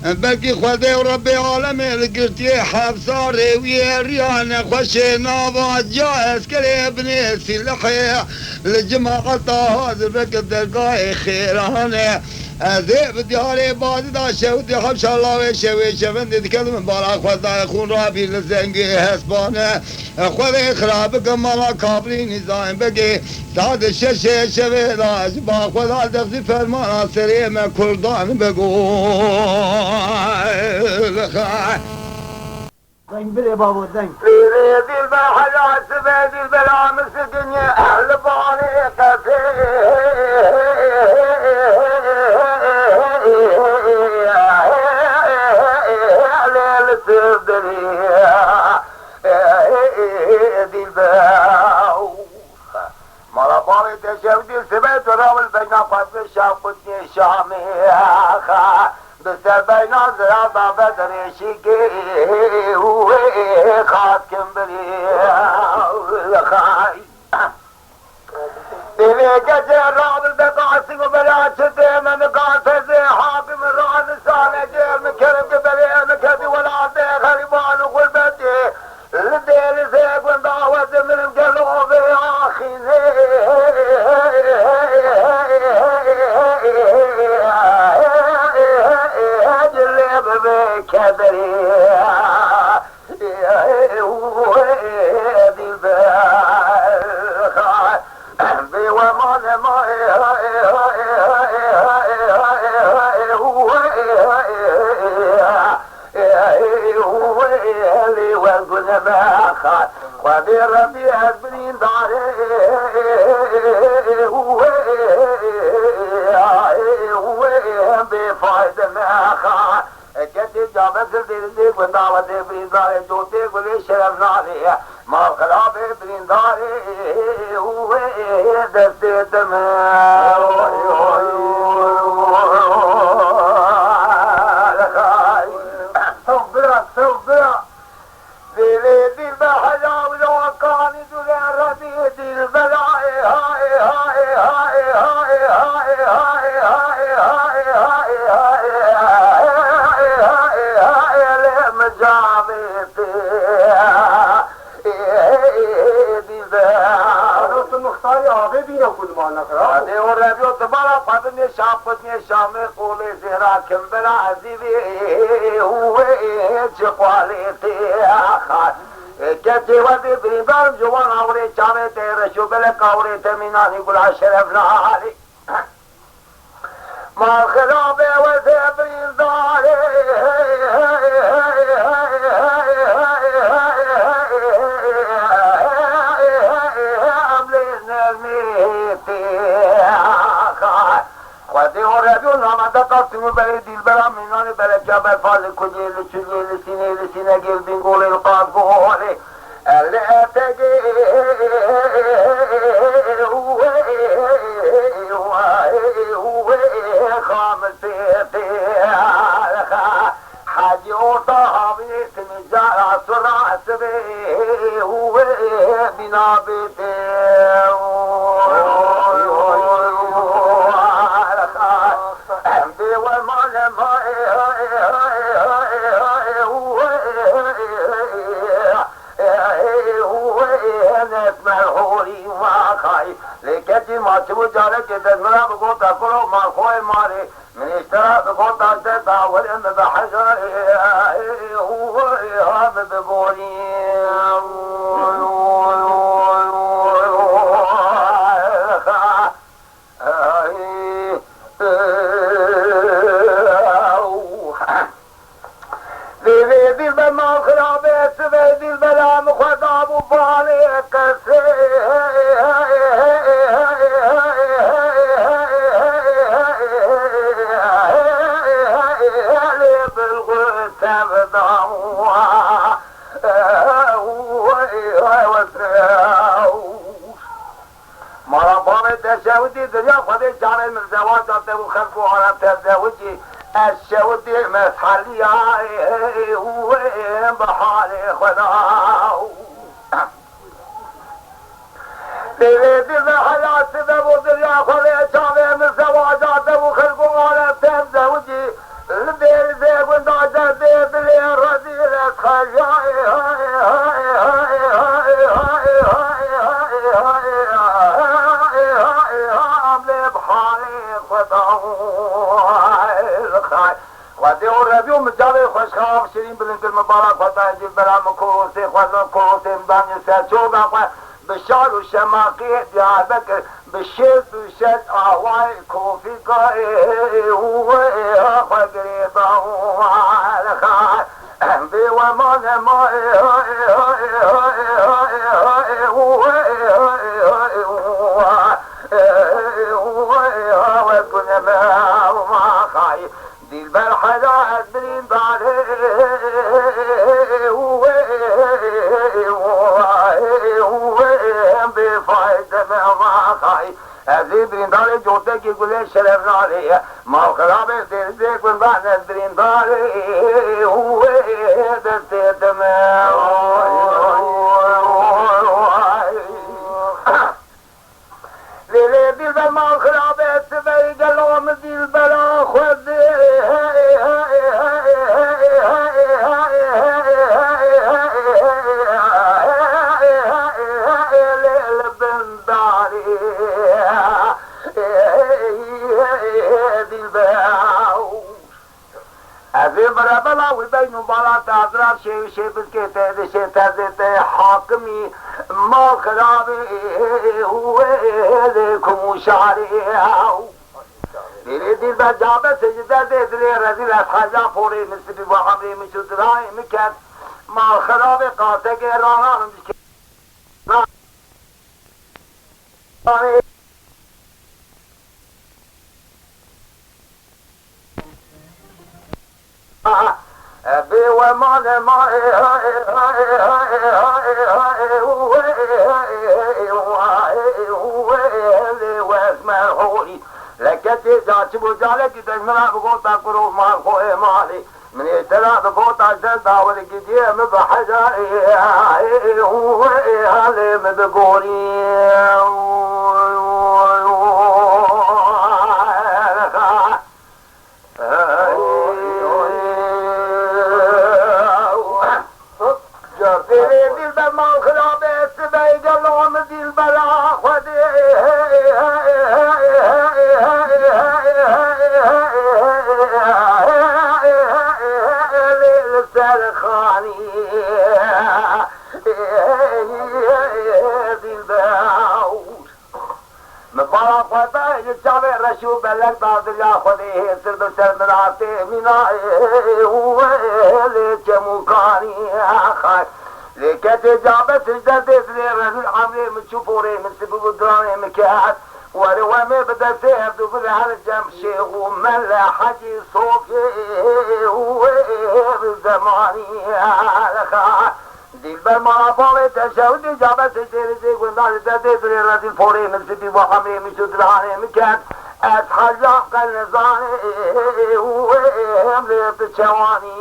بلكي خذي وربي عالمي لقرتي حفصة ريوية ريانة خوشي نابا جاهز كلي ابني سلحي لجماعة هذا بك الدرقاء خيرانه ذيب دياري بادي دا شودي حبش الله وشوي شفن دي تكلم بالا خذا يخون رابي لزنقي حسبانه خذي خرابك مالا كابري نظام بقي سعد الشاشة شوي لاج با خذا دغزي فرمان سري ما كردان بقول دنگ بره بابا دنگ بيدي البحر سبيدي البلا مسكني أهل باني قفي ليلة الدنيا دي الباو مراباني تشودي سبيت راول بينا قفي شافتني شامي بسر بينا زرابة بدري شكي خاد كمبري لخاي دلي جزي الرعب البقاسي وبلا شدي من قاسي حاكم الرعب سالة جير مكرم قبلي مكدي ولا دي غريبان وغلبتي لديري زيق وندعوة من قلوبي آخي كبري وادي البال ربيع بنين داره بفايدة ما خا كتير جابت الدين ودعوة بنين داره جوتي قولي شرف نالي ما خلاب بنين داره دستي تمام صبرا ديلي ديل بحجا ولوكاني دولي ربي ديل بلاي هاي هاي هاي هاي هاي هاي هاي هاي هاي هاي هاي هاي لمجابتي مختاری آقای بینم کدومان نکرد ده و ربیو تبارا فادنی شاپتنی شامی قولی زهرا کمبلا عزیزی چه قوالیتی آخر کتی ودی بریدارم جوان آوری چاوی تیرشو بلک آوری تمینانی گلا شرف نالی ما خلابه وزی بریداری خواهدی و ربیو نامده قاسمو بری دیل برام مینانی بری جبل فاضل کجیل چجیل سینه سینه گیل بین گولی القاس گولی الاتگی خامسیتی حاجی اوتا حاویت مجارا سرا سبی بنا بیتی لیکن ماچو جارے کے دزمرا بگو تکڑو مارخوئے مارے منشترا بگو تاکتے تاولی میں بحجر ہم بگوری دل بما خرابے سوے دل بلا مخداب پالے کسے مارا بامے تشہودی دریا خودے جانے میں زواج جاتے وہ خلق کو عالم تشہودی الشهودي مسحلي بحال خدا دل حياة سبب دريا خلي شامي من زواجات وخلقوا على تزوجي الدير زيب وناجر ديب لي الرذيل خجاي خواهدی و ربیو مجاوی خوشخواب شیرین بلندر مبارک خواهد جیب برام کروسی خواهد کروسی مدانی سرچوگا خواهد بشار و شماقی دیار بکر بشید بشید آوائی کوفی کاری خواهد گریبا خواهد بیومان مای وكنا ما خايف ديل بالحياة بلين داره بفايدة ما خايف هذه بلين داره جوتك يقول شرف ناري ما خرابه ديك ونبعنا بلين داره دستي تمام دل بما خرابه سبي قلوم دل بلا خذ البنداري دل باو أبي برابلا وبين بلا تعذر شيء بسكت شيء تزت حاكمي ما خرابه هو لكم شعري دل بجابة سجدة دل رزيل أسحاجا فوري من سبي وحمري من شدراي مكان ما خرابه قاتك رانا لكتي جاتب وجالك تجمع بقوطة قروف مال خوي مالي من يتلا بقوطة جلدة والقدية مبحجاري هو هالي مبقوري شو بلغ بعض اللي خذيه سرد سرد عطيه مناي هو ليك مكاني خاي ليك تجابت سجدت لي رجل عمري من شفوري من سبب الدراني مكات ولوامي بدا سيف دبل على الجنب شيخ ومن لا حجي صوفي هو بزماني خاي دل بالمرا بالي تشاودي جابت سجدت ونال سجدت لي رجل فوري من سبب وحمري من شدراني مكات أتحلق النظاني وإملي بتشواني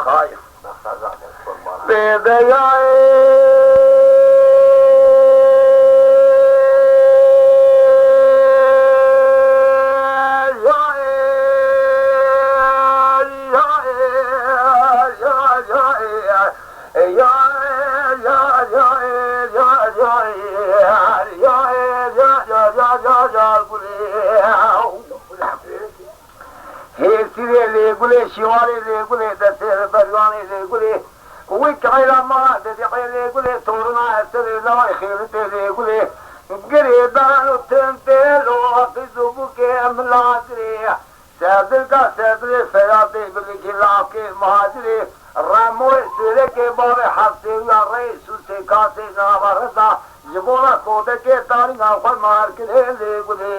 خايف بيدي يقولي شواري يقولي دسير برياني يقولي ويكعيلا ما تدعي يقولي صورنا أسري لا يخيرتي يقولي قريبان وتنتل وقصو بكي أملاتري سادلقا سادري فياتي بلكي لاكي مهاجري راموي سيركي بابي حفظي يا رئيس وسيكاسي نابرتا جبونا كودكي تارينا خوال ماركري يقولي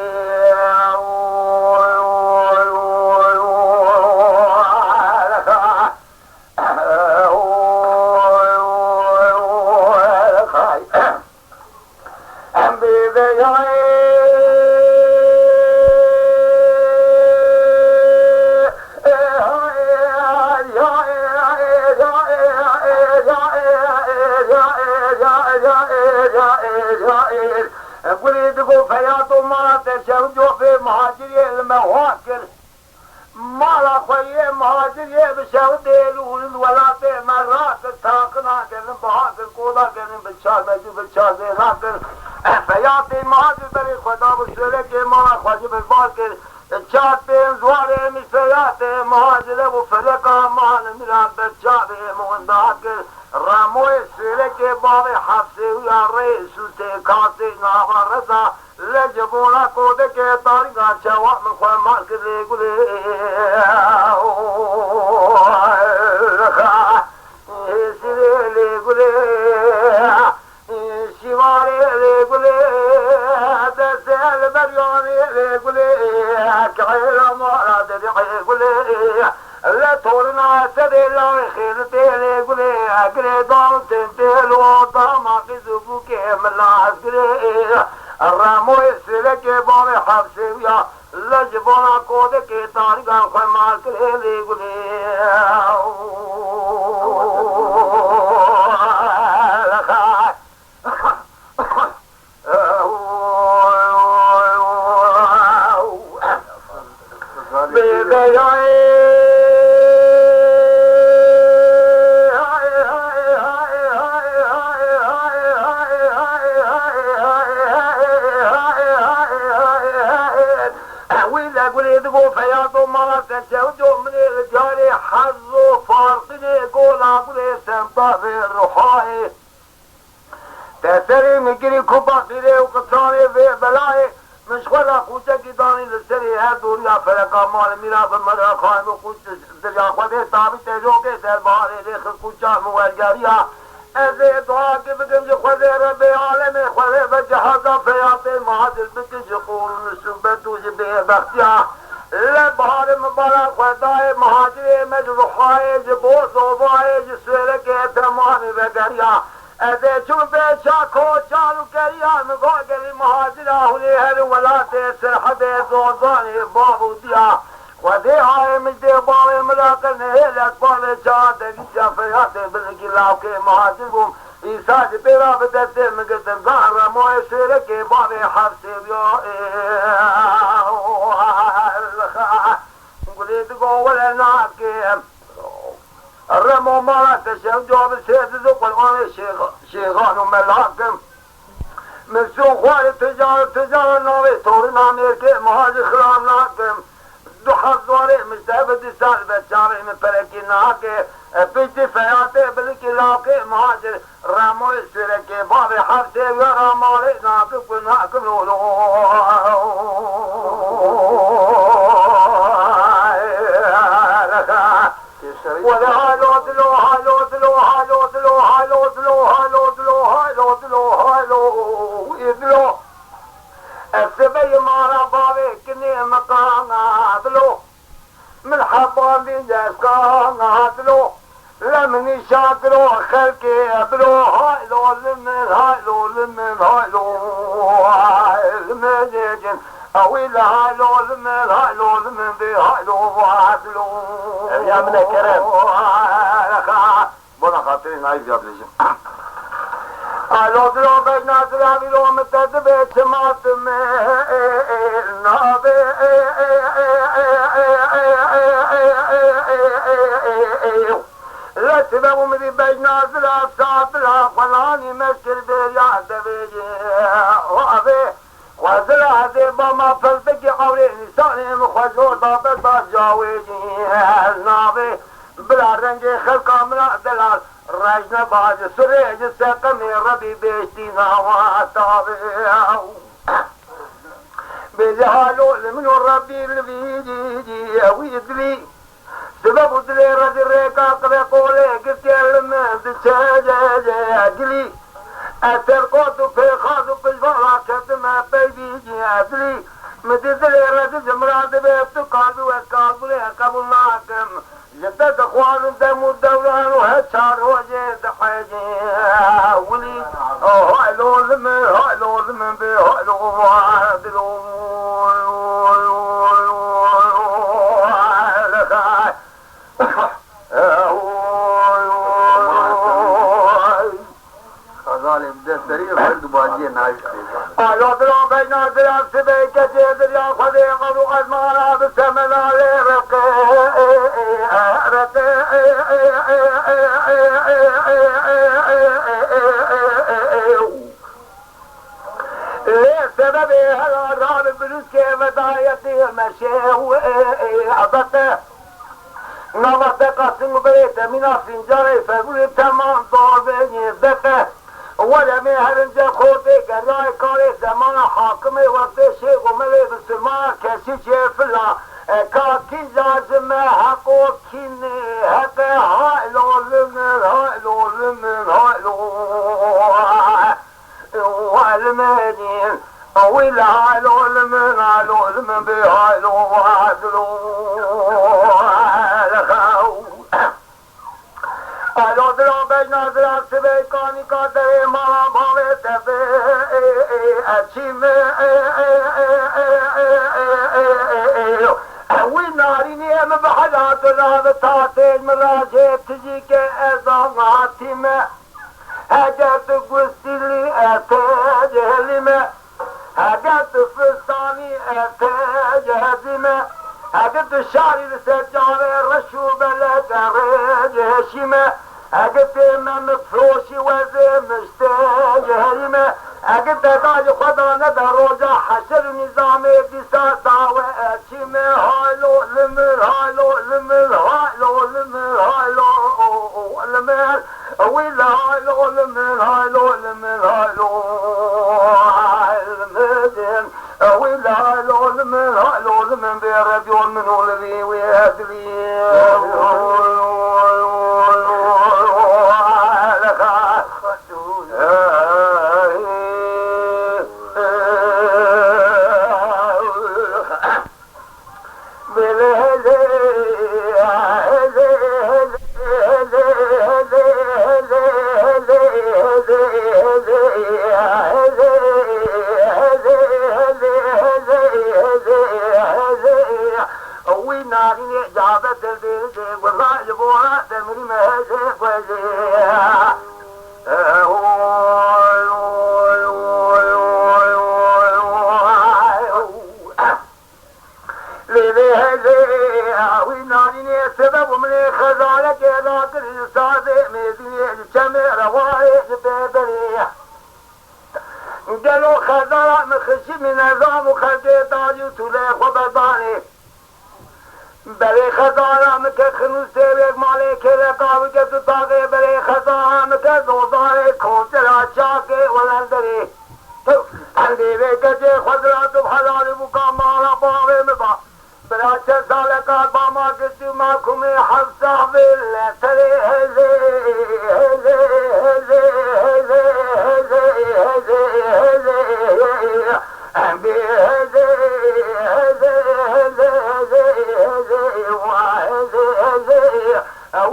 قولي فياض ما تشوجوا في مهاجري المواكر ما لا خويه مهاجري بشودي الولد ولا مرات تاقنا كن بهاجر كودا كن بشار مجي بشار زيناكر فياض مهاجر بري خدا بشلك ما خواجه بالباكر چاپین زواره میسیات مهاجر و فلکا مان میران بچاب مونداکر راموی سیلک باب حفظی یا رئیس کاسی ناورزا لجبونا کوده که تاریگا چواب مخواه مالک لیگولی سیلی لیگولی شواری لیگولی دسل بریانی لیگولی كعيلا مراد يقولي لا تورنا سدي لا خيرتي يقولي اقري دون تنتل وطما في زبوك من عسكري الرامو يسلك بامي حبسي يا لجبونا كودك طارقا خمال كري يقولي فياض ما تشوجوا من الجاري حظوا فارقني قولا قولي سنطافي الرحاي تسري مقري كباقري وقصاني في بلاي مش خلا خوچه کی دانی لسری ہے دوریا فرقا مال میرا بمرا خان و خوچ دریا خودے تابی تیجو کے دربار ریخ خوچا موالگاریا ایسے دعا کے بکم جو خودے رب عالم خودے بجہازا فیات مہاجر بکم جو قول نسبت تجھ بے بختیا لبہار مبارک خدای مہاجر میں جو رخائے جو بوز و وائے جو سویر کے اعتمان وگریا ایسے چون بیچا کھو چالو کریان گوگری مہاجرہ ہونے ہر ولاد سرحد زوزان بابو دیا ودے آئے مجدے باوے ملاکر نہیل اکبال چاہتے گیچا فریاتے بلنکی لاؤ کے مہاجر بوم عیسیٰ جی پیرا بدتے مگتن زان رموئے سویر کے باوے حب سے بیو گلید گوولے ناک کے رمو مالا تشم جواب سید ذو قرآن شیخان و ملاکم مکسون خوار تجار ناوی طور نامیر کے مہاجر خرام ناکم دو حضوارے مجتہب دیسال بچاوی میں پرکی ناکے پیچھے فیاتے بلکی لاکے مہاجر راموی سورے کے باب حب سے رامالے ناکم ناکم لولو ولا هالو دلو هالو دلو هالو دلو هالو دلو هالو دلو هالو دلو هالو يدلو السبي مارا بابي كني مقانا دلو من حبان دي جاسكانا دلو لمني شاطرو خلقي دلو هالو لمن هالو لمن هالو لمن أويل هالو لمن هالو لمن بي هالو وعدلو يا من الكرم بنا خاطرين عايز يا بلجم هالو دلو بينا دلو لو متدبي سمعت نابي لا تبقوا مدي بينا دلو ساطلا فلاني مشكل بيا دبيجي وابي وزرع دي بما فلتكي قولي لساني مخزور بابا باس جاويجي نابي بلا رنجي خلقا ملا دلال رجنا بعد سريج ساقمي ربي بيشتي نواتابي بجهالو لمن ربي البيجي ويدلي سبب دلي رد الريكا قبي قولي قلت يلمن دشاجي قلي أثر قوتو في خاضو في الفرع كتما بيجي أدري مددلي رد جمرات بيبتو قادو أسكالبو لي أكبو ناكم جدد أخوانو دمو الدولان وهتشار وجيد حيجي ولي هايلو لمن بي هايلو وعادلو آلو دلو بينا دلال سبي كتير دلال خذي قبو أزمانا بسمنا لرقي ليه سببي هلا ران بلوس كي بدايتي المشي عبته نبت قسم بريت من فنجاري فقولي تمام طور بيني بته ولا مهر انجا خوتي قرائي كاري زمان حاكمي وقت شيخ وملي بسلمان كسي شيف الله كاكي زازم حقو كيني حقا هايلو لمن هايلو لمن هايلو المدين ويلا هايلو لمن بي هايلو وعدلو آلو دلو بجنا دلال سبی کانی کا دے مالا بھاوے تبے اچھی میں وی ناری نیم بحلات رابطہ تیج مراجع تجی کے ازاماتی میں حجت گستلی اتیج حلی میں حجت فستانی اتیج حزی میں حجت شاری سجار رشوب لدرج هشیمه حجت من فروشی وزی مشتاج هریمه حجت داج خدا ندر روزا حشر نظام دیسا دعوه اچیمه هایلو لمن هایلو لمن هایلو لمن هایلو لمن ویل هایلو لمن هایلو لمن هایلو لمن ویل من بيردون من ولدي ويهدلي قالوا خزارة مخشي من نظام وخزي طاجي وتولي خبطاني بلي خزارة مكا خنوز تيبك مالي كيلقا وجبت طاقي بلي خزارة مكا زوزاري كونتر عشاكي ولندري عندي بيكتي خزرات بحلالي مقام مالا باغي مبا بلا شسالك الباما قلتي ماكمي حفصة بالله تري هزي هزي هزي هزي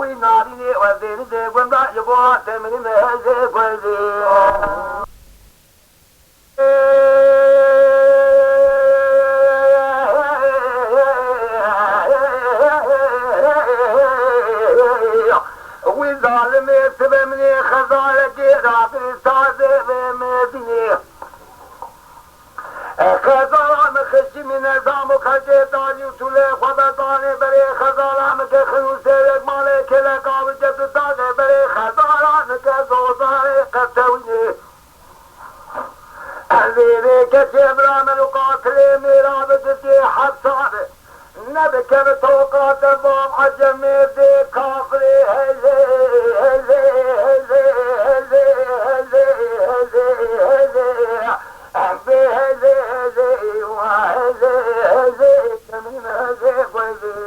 we not in it was the day when that you bought them in the with all the myths of them near Khazara get off and start them in خزارة مخشي من نظام وخشي طاني وتولي خبطاني بري خزارة مكا خنوز تيرك مالي كيلقا وجبت طاقي بري خزارة مكا زوزاري قتويني أذيري كتي برامل وقاتلي ميرابتتي حبصابي نبكي بتوقات الضام عجمي دي كافري هزي هزي هزي هزي هزي هزي هزي أبي هزي هزي وهزي هزي كمين هزي قوزي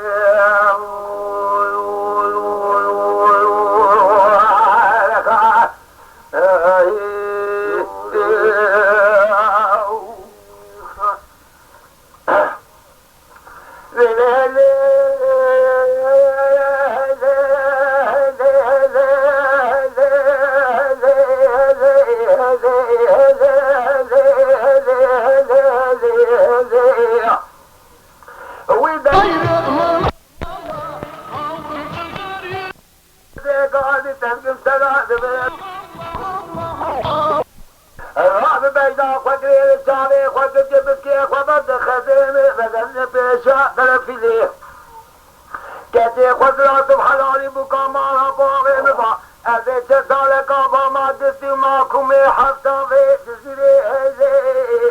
كتي خزرات بحلالي بقامارها باغي مبا أذي تسالك أباما دستي ماكم حفظا في جزيري هزي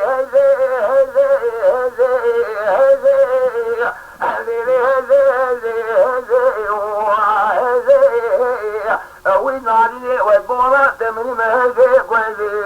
هزي هزي هزي هزي هزي هزي هزي هزي ويناري ويبورا تمني مهزي قوزي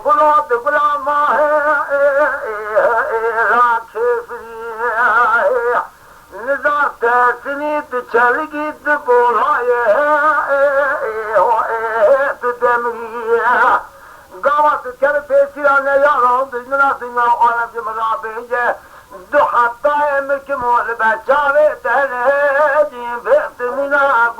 فلاد غلام راکفری نزار تسنیت چلگیت بولای دمی قوات كان فيسيران يارون دجنا سينا وانا في ملابيه دو حتى مكمول بچاوي تهدين بيت منا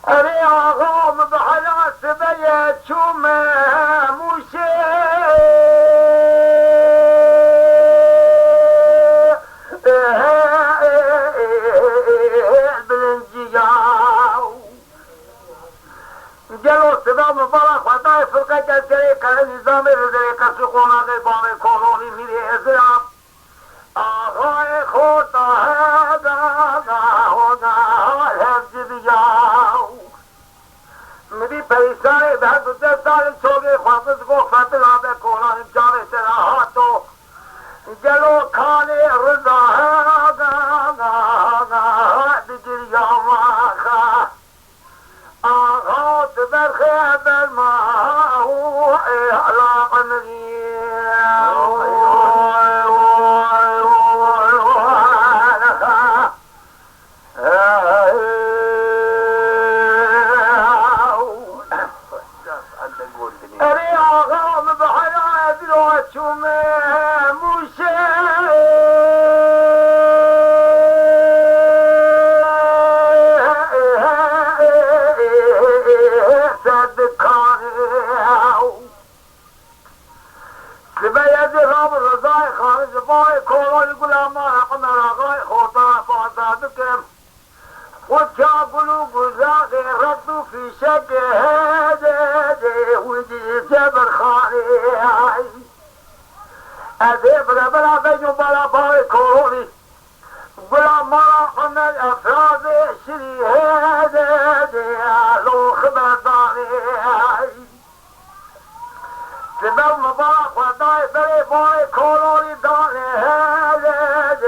أري أغام بحلاس بيت شوم موشي جلو صدا مبارک خطای فرقه جسری که نظام رزری که سخونا ده بام کلونی میره ازرام آقای خورتا هدا حفظ بیاو میری پریسانی به دو سال چوگی خواهد گفت لابه کلونی جاوه سراحاتو جلو خانه رضا بگیر یاما آغاز برخیب الماء على قمري أري آغام بحياة الوشم موشي سبيد رام الرضاي خارج باي كورا يقول ما رقم رغاي خوطا فاصادكم وتشاقلوا قزاقي ردوا في شك هذا ودي جبر خاني أذيب ربنا بينو بلا باي كوروني قلا ما رقم الأفراد شري هذا لو خبر داني سبب مبارك وداي بري باي كولوني داني هذا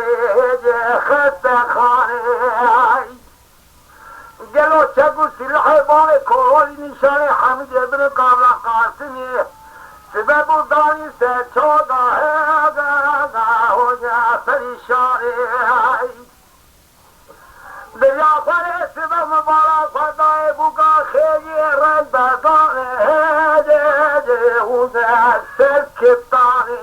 خطة خاني جلو چگو سلاح باي كولوني نشاني حمد ابن قابل قاسمي سبب داني سچودا هذا هوجا پریشانی دریا خواهی سبب مبارک وداي بوگا خیلی رنگ بدانه سرکتانی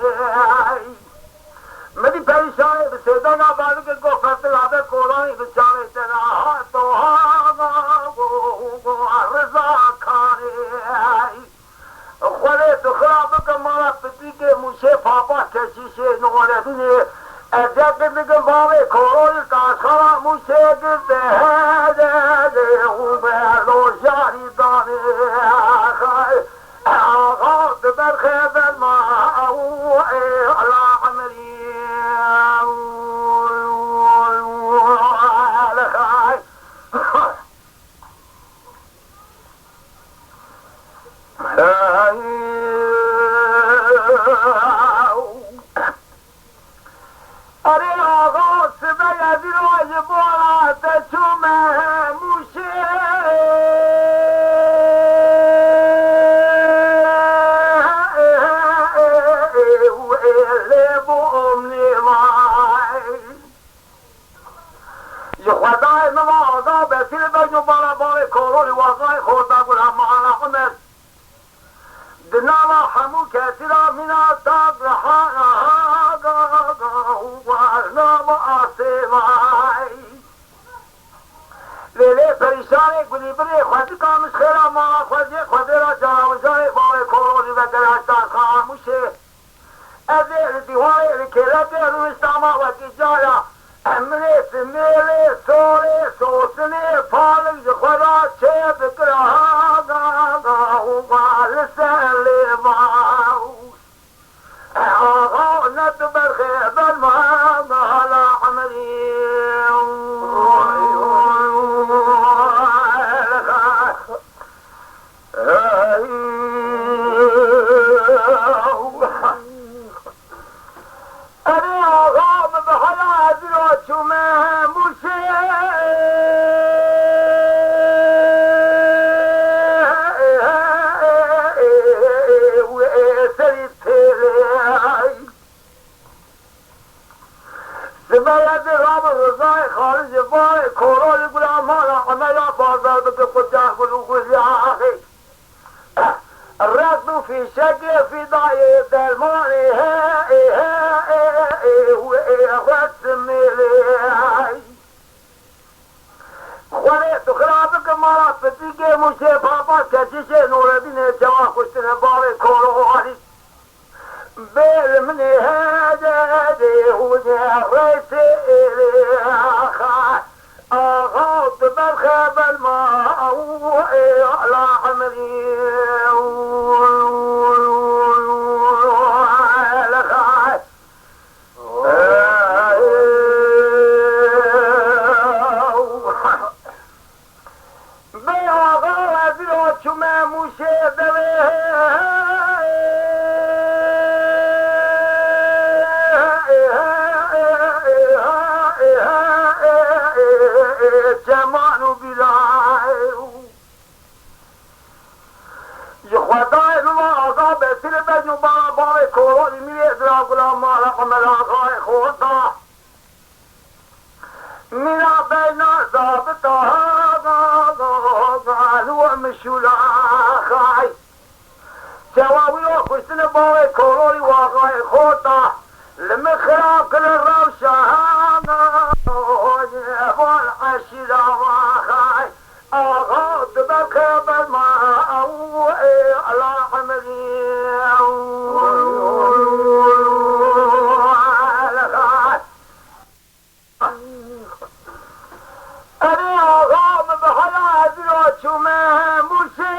مدی پریشانی به صدا نبالو که گفت لابه کورانی بچانه تنها تو رضا کانی خوره تو خراب که مالا پتی که موشه پاپا کشیشه نوردونی ازیاد بگم باوی کورانی تاشخرا موشه گرده هده لو جاری دانی آغاز برخیب الماء على عمري أري آغاز بيدي الواجب ولا تشومه موشي خدای نوازا بسیل بجو بالا بالا کورونی وزای خورده گلم معنا حمد دنالا همو کسی را مینا تاب رحانا ورنام آسیمای لیلی پریشانی گلی بری خودی کامش خیرا مالا خودی را جاوزای بالا کورونی و گرشتان خاموشه از دیوانی رکیلتی روشتاما و تجارا امریت میلی سوری سوسنی پالک خدا چه بکرها لسن لیماوس آقا ند برخیب المهم على عملی خارج بار كورول غلام مالا عملا بازار بقجا قلوب يا اخي الركض في شك في ضاي درماني خليت خرابك مرا فتيجي مشي بابا كتشي نور الدين جوا كشتنا بار كورول بيل من هذا وجه ريسي أغاط بالخيب الماء على عمري بيغاط لوتش ما مشي جمانو بلاي يخوضاي الواقع بسر بجنو بابا كورولي ميد راقلا مالا قملا غاي خوضا منا بينا زابطها قالوا مشولا خاي جواوي وخشتنا بابا كورولي واقعي خوضا لما خراب كل الروشة والعشرة وخاي أغاط بكب الماء على عمري أنا أغاط بحلا ذلوش ما مرسي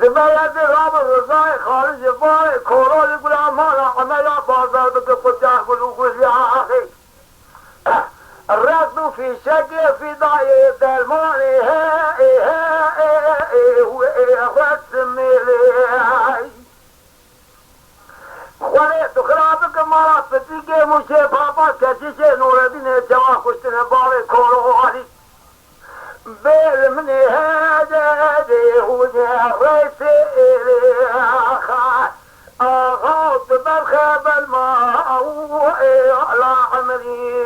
سبايا درام الرزاي خارج بار كورول غلام مالا عملا بازار بقجا قلوب يا اخي الركض في شك في ضاي درماني خليت خرابك مرا فتيجي مشي بابا كتشي نور الدين جوا كشتنا بار كورول بيل من هذا وجه ريسي أغاط بالخيب الماء على عمري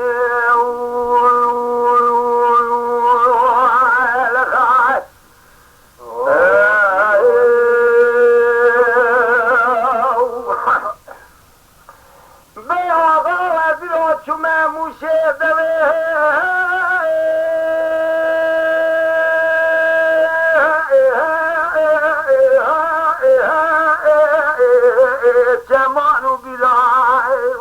بيغاط لوتش ما مشي جمانو بلاي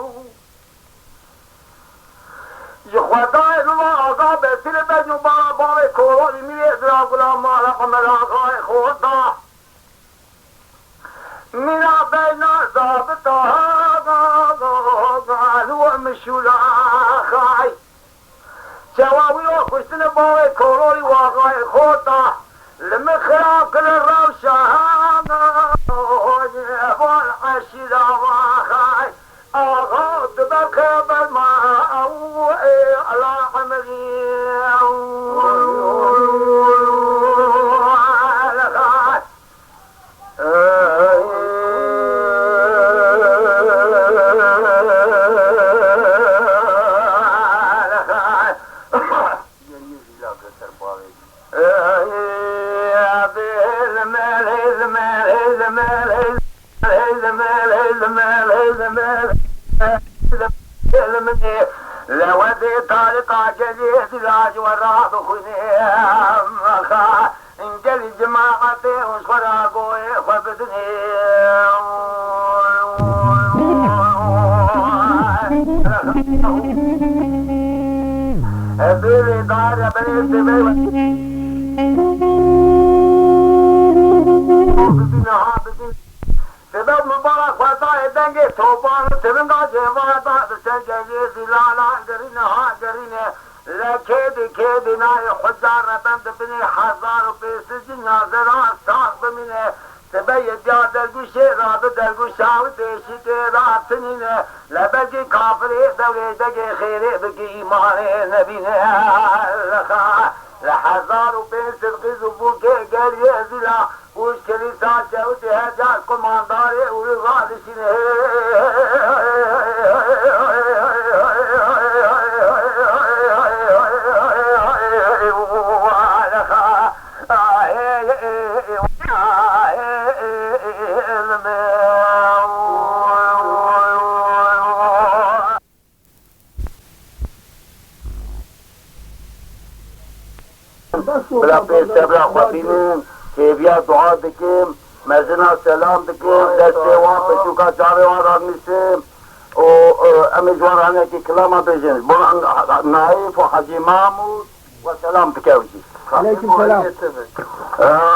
يخوضاي الواقع بسر بجنو بابا كورولي ميد راقلا مالا قملا غاي خوضا منا بينا زابطها قالوا مشولا خاي جواوي وخشتنا بابا كورولي واقعي خوضا لما خراب كل الروشة والعشرة وخاي أغاط بالخيب الماء على عمري لودي طارقة جديد العاج والراض خنيم انجلي جماعتي وصفر قوي خبتني بيلي دار بني سبب مبارك وطاي دنگي توبان سبنگا جوابا بسنجي زلالا قرينها قرينه لكيدي كيدي ناي حجار بند بني حزار وبيسجن ناظران ساق بمنه سبيد يا دلگوشي راب دلگوشاو ديشي تيرا تنينه لبجي كافري دولي دقي خيري بقي إيماني نبينه لحزار وبين صدقي زبوكي قال يهزلا وش كنيسة جاوتي هجاز كمانداري ورغالشين بلا پیسه بلا خواتینین کیفیا دعا دکیم مزنا سلام دکیم دسته وان پشوکا چاوه وان راگنیسیم و امیجوارانه کی کلاما بیجن بلان نائف و حجی محمود و سلام دکیوشی علیکم سلام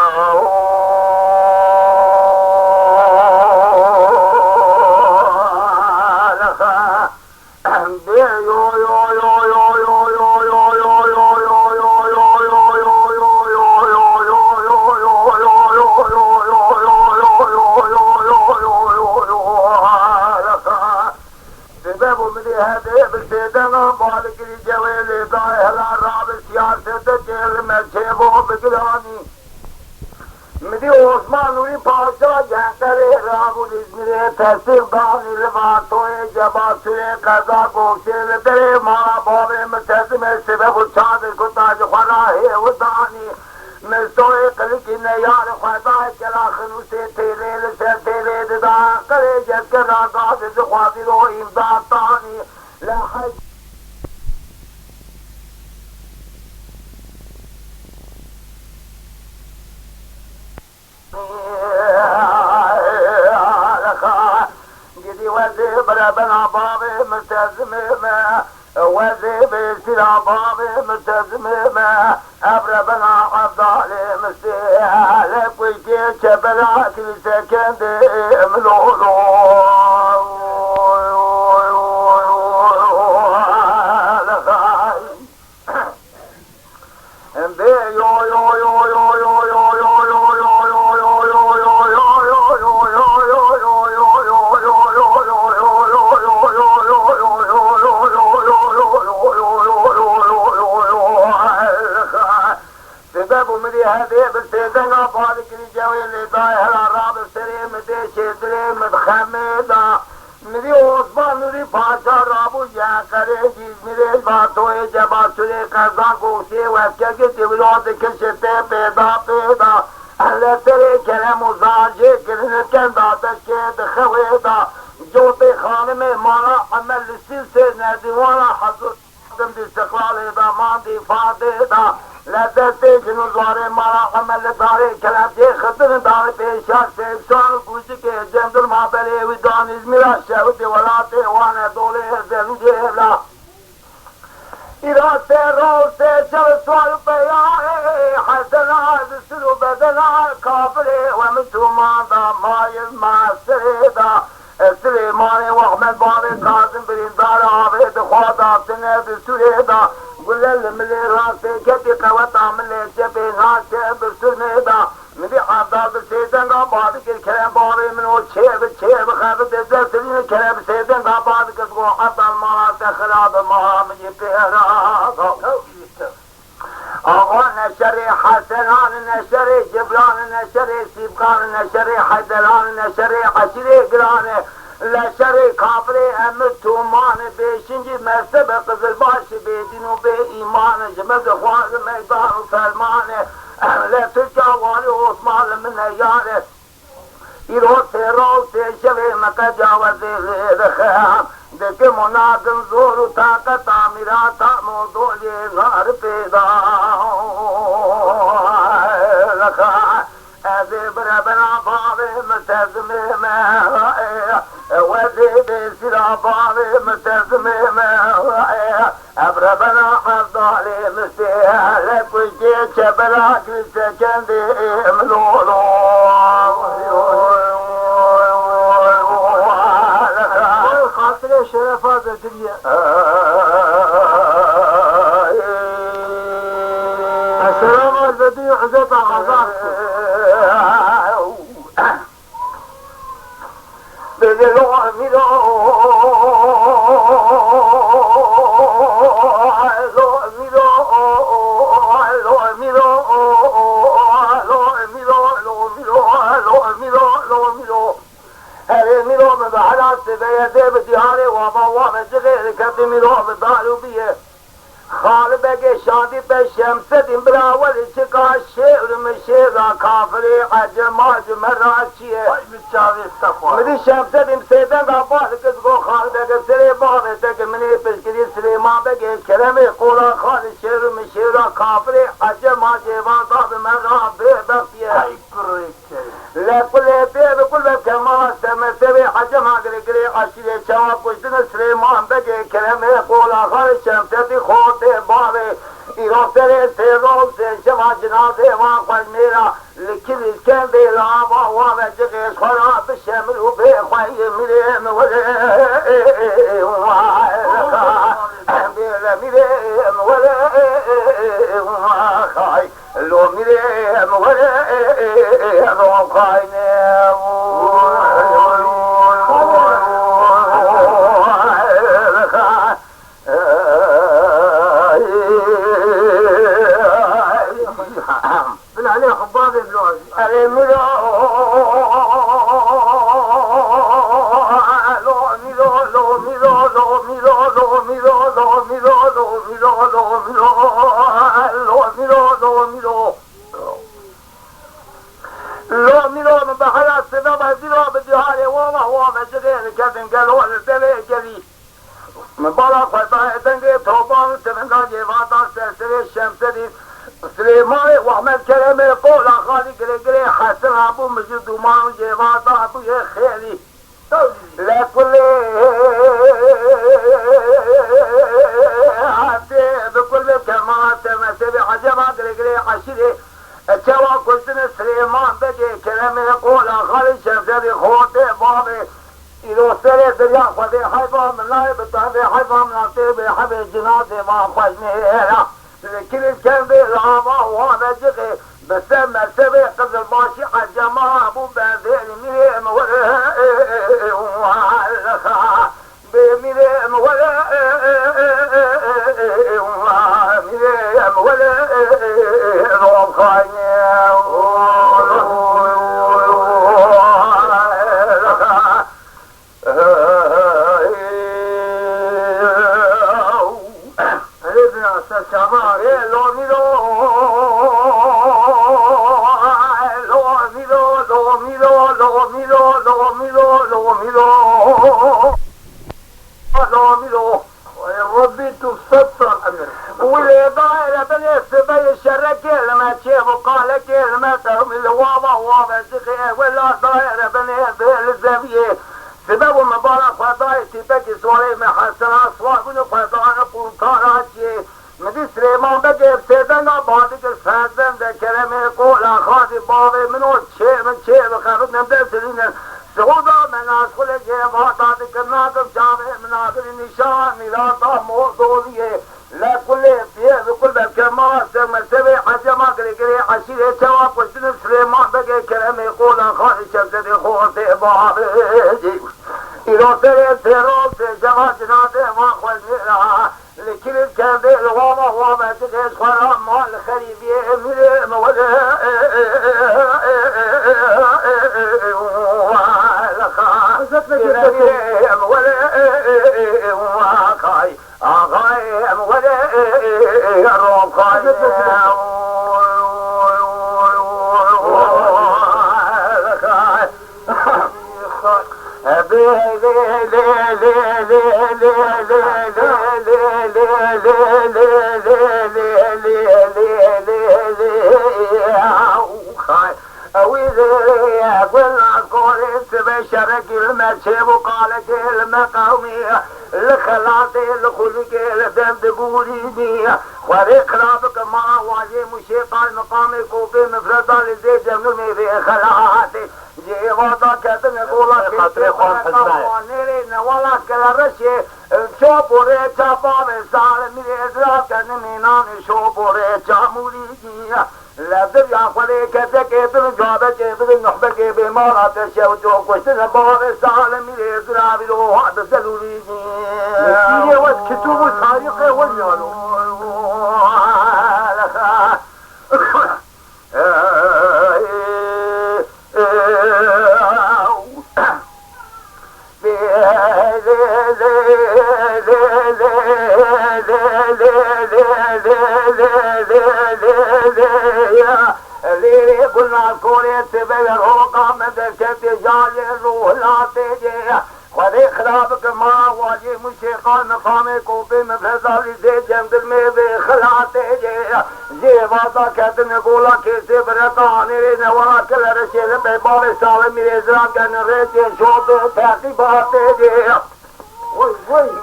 مدي عثمان ولي پاشا جانتره رابول ازمره تصدیق دانی لباتوی جباتوی قضا گوشه لدره مارا بابه متزم سبب و چادر کتاج خراه و دانی مستوی قلقی نیار خواهدای کلا خنوسی تیره لسر تیره ددان قره جد کرا داد خوادی رو امداد دانی لحج بنا بابي ملتزم ما وزيب سلا بابي ملتزم ما ابر بنا عبدال مستهل ويجي شبلا كل سكند ملولو هذه بالسيدنا بارك لي جوي اللي ضايع العراب السريم مدي شدري متخمدا مدي عثمان نوري باشا رابو يا كريجي مدي باتوي جباتوي قزا گوشي وكي تولاد كشته پیدا پیدا اهل سري كلام وزاجي كن داتش كد خويدا جوتي خانم مانا عمل السلسله نديوانا حضور دم استقلال دا ماندي فاده لذت جنوزوار مارا عمل داره کلمتی خطر داره پیشار سیکسان گوشی که جندر مابلی ویدان ازمیرا شهود ولات وانه دوله زنجی لا ایرات روز چل سوال پیاره حسنا سلو بدنا کافره و مسلمان دا مایل معصره دا سلیمان و احمد بابی قاسم بریندار عابد خوادا سنه بسوره دا قل الملي راسي كتي قوات عمل شبه ناشي بسرنه دا مدي عبدال بسيدن دا بعدك الكلام بابي منو تشيب خابت الزرسلين الكلام بسيدن دا بعدك اسقو عبدال مرات خلاب مهامي بيرا آقا نشری حسنان نشری جبران نشری سیبقان نشری حیدران نشری عشری گران لشری کافری امت تومان بیشنجی مرتبه قزل باش بیدین و بی ایمان جمد خواهد میدان و فرمان لترکا والی عثمان من یاره ایرو تیرو تیشوی مکه جاوزی لیدخم دکه منادم زور و طاقت آمیراتا موضوعی نار پیدا لخم ازی بربنا بابی متزمی وزی بسرا بابی متزمی ابربنا عبدالی مسیح لکوشی چبرا کسکندی ملولو خاطر شرفات الدنيا السلام البديع عزت عزارته بدلو عملو عزو عملو عزو خال بگه شادی به شمس دیم براولی چکا شعر مشیرا کافری عجم آجم راچیه مدی شمس دیم سیدن را باز کس گو خال بگه سری باوه تک منی پشکری سلیمان بگه کرمی قولا خال شعر مشیرا کافری عجم آجم وانتا بمن را بے بختیه لکل بیر کل کما سمسوی حجم آگری گری عشیر چوا کشتن سلیمان بگه کرمی قولا خال شمس دیم خود باوه ایران سر سیرون سے شما جنازه وان خوش میرا لکل اسکن دیلا وان جغیش خورا بشمرو بے خواهی میرے موله بیل میرے موله خواهی لو میرے موله رو خواهی عليه خباب اللوز لو ميلو بحياة سبب الزيرو بديهاري وما هو مجرين كذن قالوا الدلي جلي مبالا خطايا تنقي توبان تبنى جيفاتا سلسلة الشمس دي سليمان واحمد كلمه قول خالي قري حسن ابو مجد ومان جيفاتا ابو يا خيلي لكل بكل كما تمثل عجبا قري عشيري اتشوا كنتن سليمان بجي كلمه قول خالي شمس خوتي بابي إلو سري دريا خدي حيفا من لاي بطاني حيفا من عطيبي حبي جنازي ما خشني لكن كان بالعامة وانا جغي بس مرتبه قبل الماشي عالجماعة ابو بازيني ميريم ولا بميريم ولا ميريم ولا روم خايني ربي تستر أمر والدائرة بني سبي الشر كلمة شيخ وقال كلمة تهم الوابا وابا سخي ولا دائرة بني بالزبية سبب مبارك فضائي تبكي سوالي من حسن أصوات ونو فضائي قلقاراتي مدي سليمان بجيب سيدنا بعدك الفازم ده كلمة قولا خاطي بابي منو شيء من شيء بخاربنا مدسلين سعودا من أسخل جيباتا ذكرناكم جامع مناظر النشان ميلاتا موضوعية لا كل فيه بكل بكما سمسبي حجما قري عشيرة شواب وشن سليمان بجي كلمة قولا خاطي شمسدي خوتي بابي إلو سري سيرون سيجما جناتي ما خوش ميرا لكل الكندي الواما واما تغيش خرام مال خريبية مريم ولا مريم ولا خاي غايم ولا روم خاي بشرك المشيب وقال كلمة قومية لخلاطي لخلق لدم دبوريني وريق رابك ما واجه مشيقا المقام كوفي مفردا لزي جمل ميري خلاطي جيواتا كتن قولا كتن قوانيري نوالا كالرشي شو بوري چاپا وصال ميري ادراك كن ميناني شو بوري چاموريني لذب يا خلي كتك ابن جابك ابن نحبك بمارات الشوجو كشتن بار سالم الإزراب لوحد سلولي هي والكتب التاريخ واليالو ليه قلنا كوري تبل روقا مدرسة جالي روح لا تجي خذي خلابك ما واجي موسيقى مقامي كوبي مفزالي زي جنب الميبي خلا تجي زي باطا كتن قولا كيسي برطاني نورا كل رشيل بيبالي سالمي رزران كان ريتي شوط تاكي باتجي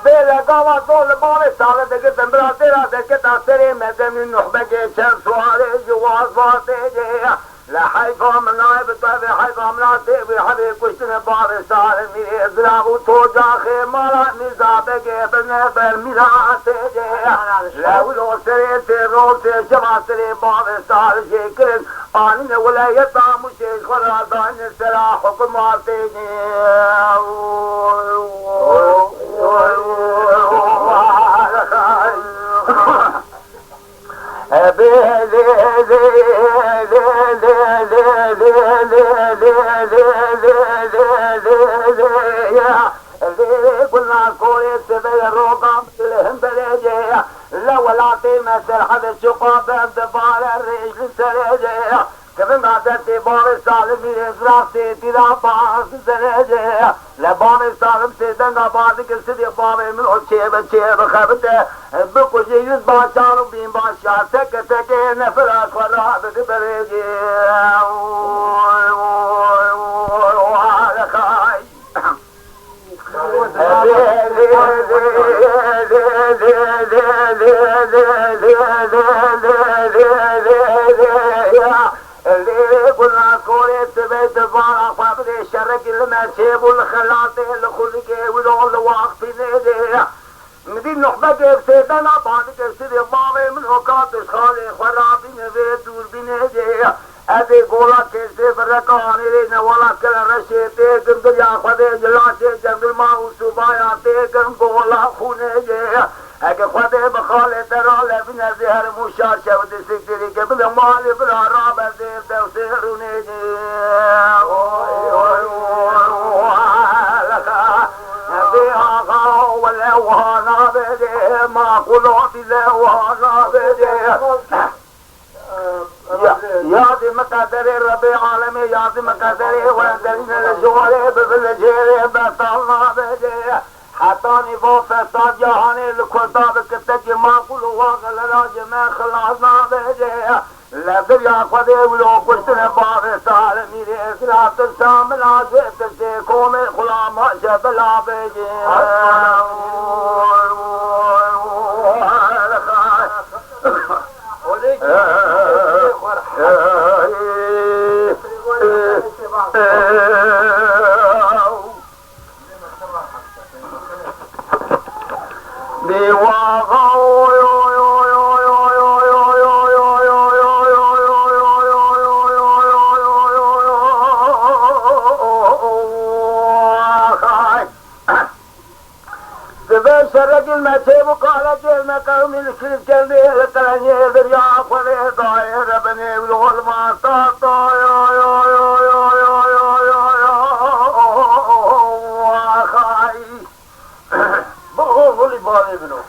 بلا قوا طول بالي سالة دقت امبراتيرا دقت عسري مدن النحبة جيشان سوالي جواز باتجي لا حيفا من نايب طيب حيفا من عتيب حبيب كشتن بار سالة ميري ازراب وتوجا خيمالا مزابة جيبن برميلا تجي لا ولو سري سيرو سيشبا سري بار سالة شكرن آنين ولايتا مشيش خرادان سرا حكم عتيجي قلنا كوري تبي الروقة لهم بلجي لو لا تمثل حد الشقاب بدبال الرجل سرجي كمن بعد تبار السالم يزرعتي ترى باس سرجي لبان السالم سيدنا بعد كل سدي بار من أشيب خبته بكوجي يزبا شارو بين باشا تك نفرا خلا بدبرجي اللي قلنا كوري تبي تبارا فابري الشرق المسيب والخلاطي الخلقي ولول الوقت نيدي مدين نحبة كيف سيدنا بعد كيف سيدي بابي من وقاتش خالي خرابي نبي دور بنيدي ادي قولا كيسي بركاني لينا ولا كل رشيتي كم دليا خدي جلاشي جنب الماء وسباياتي كم قولا خونيجي اگه خدي بخالي ترى لبنا زهر مشاشة ودي سكتري قبل مالي بلا رابع زير دوسيرونيجي بيها غاو والأوهانا بدي ما قلوبي الأوهانا بدي يا دي مقدري ربي عالمي يا دي مقدري وندرين الجواري بفلجيري بطلنا بدي حتاني فساد جهاني الكتاب كتك ما قلوا واغل راجما خلصنا بدي لا دريا خدي ولو كشتنا باب سال ميري اسرا تسام لا جت كوم غلام جبلا بدي رجل ما تبو قال جل ما قوم الكل جلدي لترني دريا خلي داير بني ولول ما طاطا خاي بقول لي بالي منو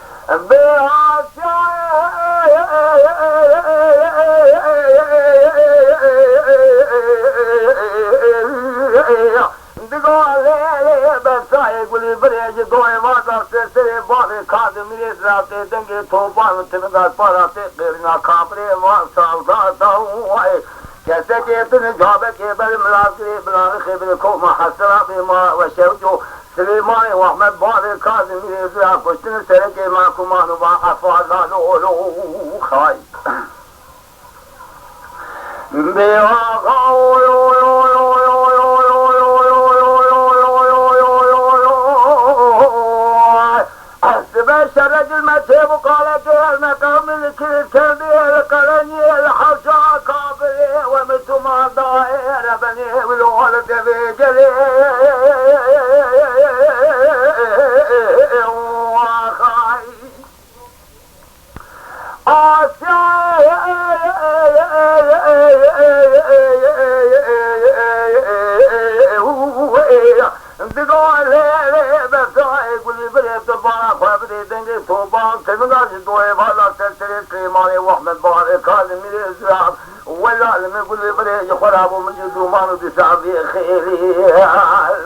يقولي بريج دوي ما تسري باري خادم راسته دنگي توبان تنگا پارate غيرنا خابري ما سالدا هوي कैसे के इतने जाबे के बल मलाके बलाने खबर को महसरा बमा वशवजो سليمان واحمد بعض الكاظم يزرع كشتن سرقه ما كمان وافاضا لو خاي الرجل ما تيب وقال المقام الكربي القرني الحرجة كابري ومتما دائر بني والولد بجلي وخاي بقول يقول بريت البارا خابدي دنجي توبان تمناش دوي بالا تسري سليماني واحمد باري كاظم الاسلام ولا لما يقول بريت خراب من دومان وتسابي خيري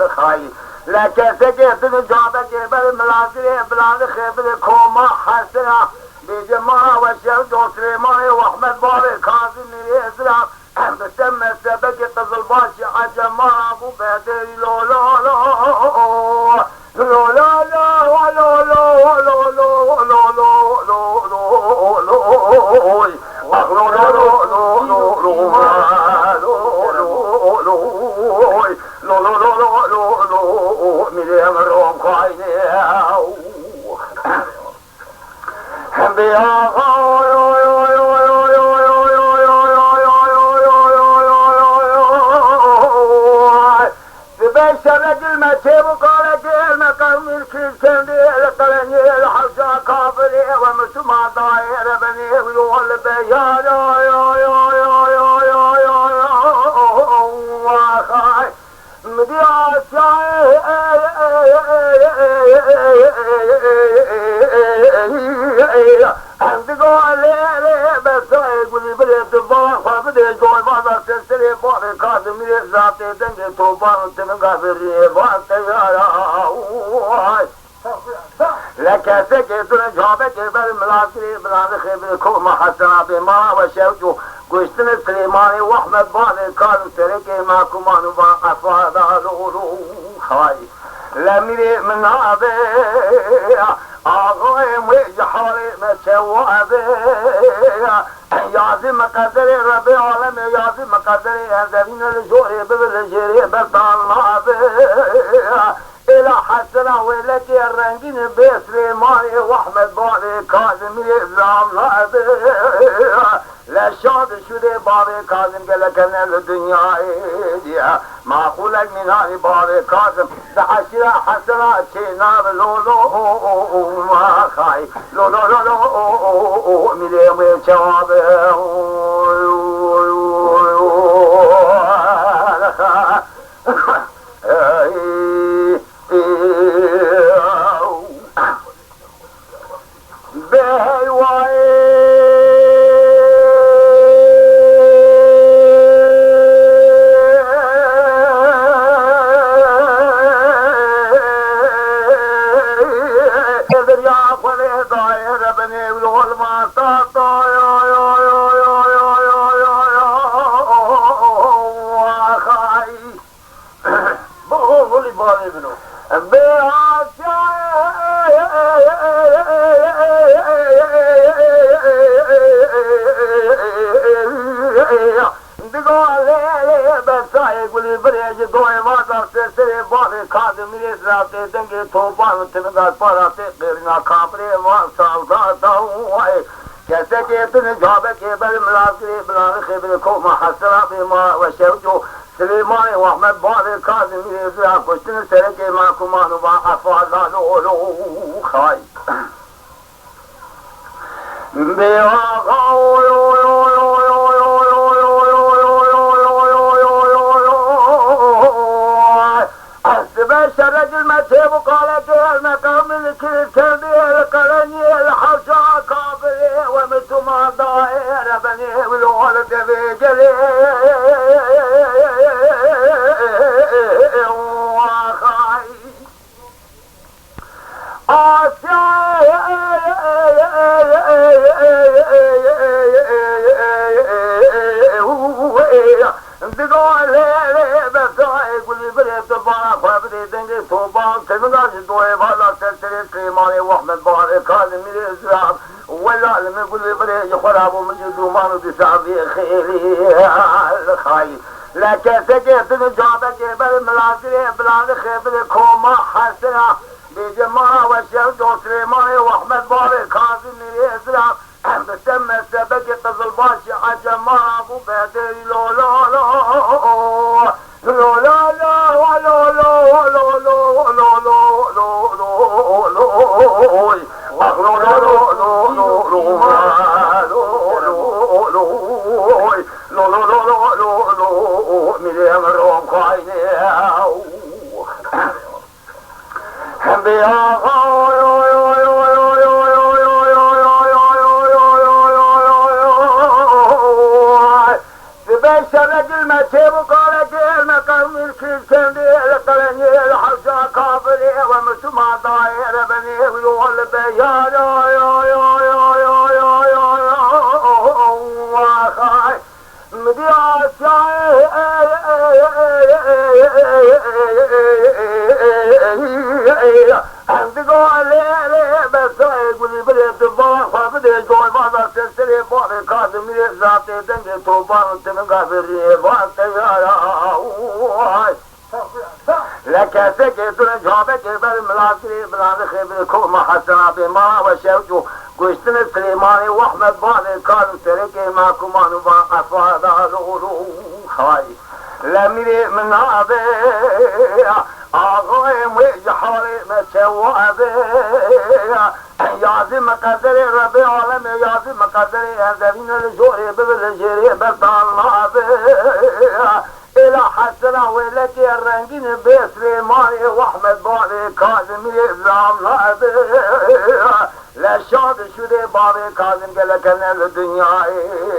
الخاي لا كسكت نجابك بل ملازري بلاد خيبر كوما حسنا بجماعة والشهد سليماني واحمد باري كاظم الاسلام بسمى سبق الطلباشي عجماعة ابو بدر لو لا لا لو لا لا ولو لو لو لو لو لو لو لو شرق المسيب وقالت المقام الكيسان دي لقلني الحجا كافري ومسمع داير بني ويول بيان وخاي مدياس عندقوا ليلي بس يقولي بريد الضوء فبدي جوي بعض تسري بوري كاظم ذاتي دنجي توبان تنقى في الريبان تيارا لك سكت جابك بالملاكري بلاد خبركم حسنا بما وشوجو قشتن سليماني واحمد باني كاظم تركي ما كمان وافادا لولو خاي لمري من هذا آغاي ويجحالي متشوابي يازم قدري ربي عالمي يازم قدري هذين الجوري بالجري بالطلابي إلى حسنا ولكي الرنجين بسليماني واحمد باني كاظم الإسلام لابي لا شاد شدي بابي كاظم قالك ان الدنيا ايديا ما قولك من هاي بابي كاظم دعشرة حسنات شيناب لو لو ما خاي لو لو لو لو ملي ويشوابي دنگی توبان تنگا پاراتے قرنا کامرے واسا داوائے کیسے کہ اتنے جابے کے بل ملاقری بلان خبر کو محسنا بما وشوجو سلیمان واحمد بار کاظم ازرا کشتن سرکے ما کمان و افاظا لولو خائی بے شرج المسيب وقالت المقام الكيسان لقلني الحجا كافري ومتما دائر بني والولد بجلي وخاي توبان تمناش دوي بالا تسري سليماني واحمد باري كاظم الاسلام ولا لما يقول بري خراب من دومان وتسابي خيري الخاي لا كسكت نجابك بالملاكري بلاد خيبر كوما حسنا بجماعة والشهد سليماني واحمد باري كاظم الاسلام بسمى سبق الطلباشي عجماعة ابو بدر لو لا لا لو لا لا ولو لو لو لو لو لو لو لو ما تبو قال دير ما قوم الكل كندير قلني الحوشة كافري ومسمى داير بني ويول بيان يا وخاي مدياس يا عندك عليه بس يقول بلي تبغى فبدي جوي بعض تسري بعض كاظم ذات دنج توبان تمغى بري بعض يا لك سكت جابك بالملاكي بلاد خبر كوم حسنا بما وشوجو قشتن سليماني واحمد باني كان تركي ما كمان وافاد لولو خاي لمري من هذا آغاي مجحالي متوابي يازم قدري ربي عالم يازم قدري هذين الجوري بالجري بطالنا إلى حسنا ولكي الرنجين بسليماني واحمد باني كاظمي زامنا لا شاد شده بابي كاظم قال كنا الدنيا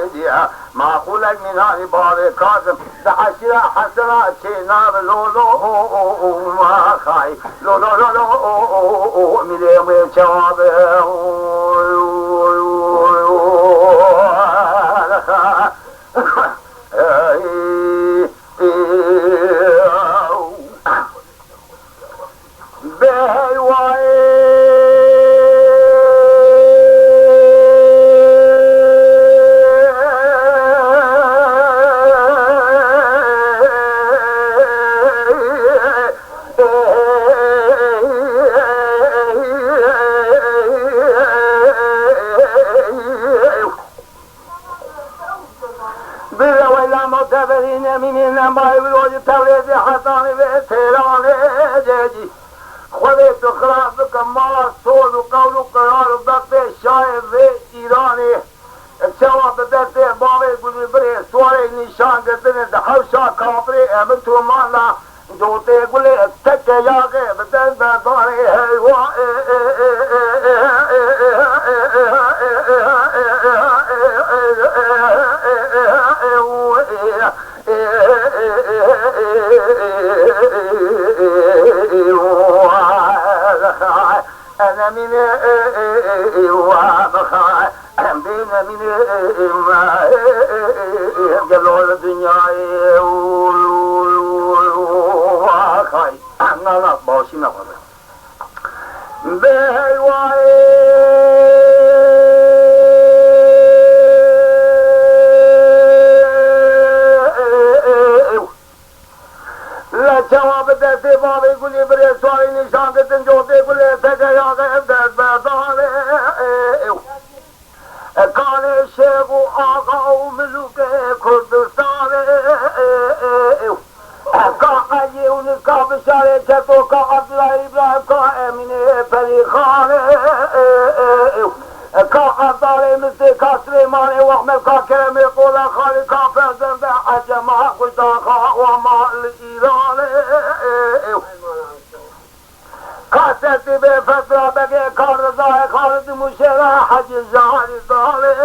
ايديا معقولك من هاي بابي كاظم دعشرة حسنا تشينا لولو ما خاي لولو ملي ويشوابه توليد حساني بيتيراني جيجي خذيت خرافك ما صول وقول قرار بقى شايف في إيراني الشواب بدأت بابي يقول بري سواري نشان قدن دحوشا كافري امنتو مالا جوتي يقول اتك يا غي بدن بداني هيوا أنا من وابخاي بين من قالوا الدنيا وخاي أنا باشي نقول بهواي جواب دستی بابی گلی بری سواری نشان کتن جوتی گلی سکه یا غیب دست بردانه کان شیخ و آقا و ملوک کردستانه کا عیون کا بشاره چطور کا عبدالله ابراهیم کا امین پری خانه کا عبدالله مثل کا سلیمان و احمد کا کرم قولا خالی کا فرزند عجمه خوشتا خواه و مال ایران کاستی به فترة بگه کار رضای خالد مشهره حج جهانی داله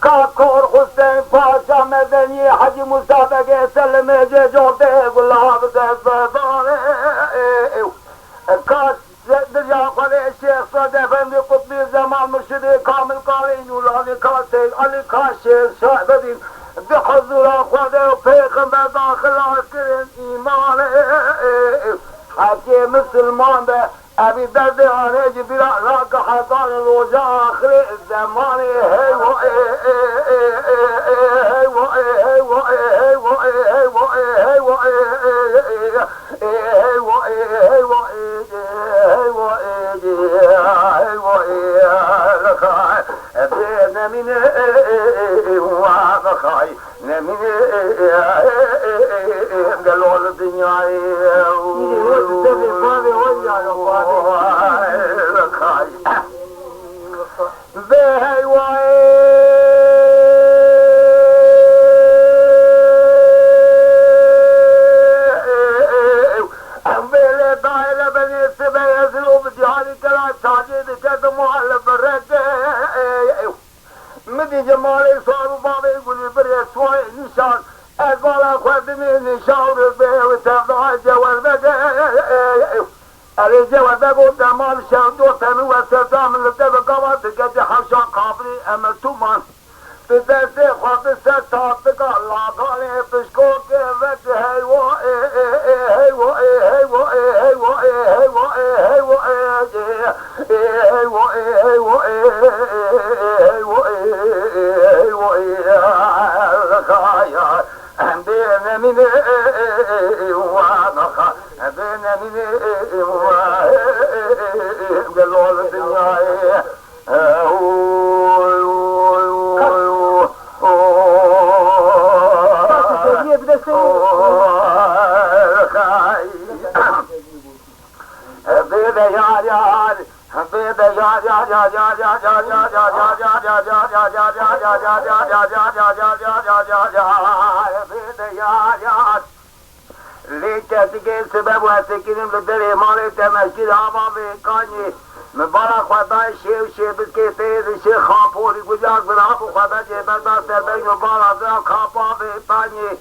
کا کور حسین پاشا مدنی حج مسابقه سلمه جوته گلاب دست داله کا دریا خاله شیخ سعد افندی قطبی زمان مرشد کامل قاری نورانی کا سید علی کا شیخ شاهدین بحضور خدا و پیغمبر داخل کرن ایمان حكي مسلمان ده أبي درد عليه جبرا راك حضان الوجه آخر الزمان قالوا الدنيا مدي جمالي صاروا بابي يقولي بريد سوي نشان أقبل خدمي نشان به وتبع جوال بقى الرجال بقوا دمال شندو تنو وسدام اللي تبقى وتقد حشان قابلي أما تومان بدأت خاطر ستاتك الله قالي بشكوك بك هيو هيو هيو هيو هيو هيو هيو هيو هيو هيو بين من واضحة بين من قالوا الدنيا لیکن سبب واسه کنیم لدری مالی تمشکل آمامه کانی مبارک خدای شیو شیو بسکه تیز شیو خاپوری گجاک برابو خدا جیبت دست بین و بالا زرا خاپا بانی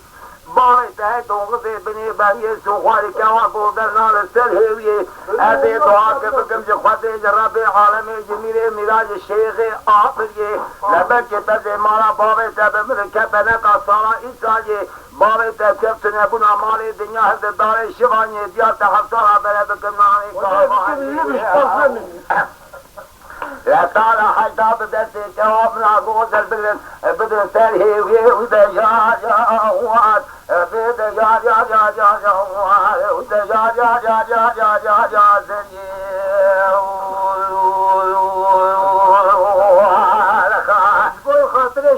بالی تای دونگزه بنی بریه سوخواری کوا بودن نال سر هیویه ایده دعا که بکم جو خده رب عالم جمیل میراج شیخ آفریه لبک تز مالا باوی تب مرکب نکا سالا ایسایه باوی تب کفتن بون مالی دنیا هد دار شوانی دیار تحصالا بره بکم نانی کامانی تعالى حيدا بدرسي جوابنا غوزل بدن سرهي وده يا واد بده يا وده يا زري خاطر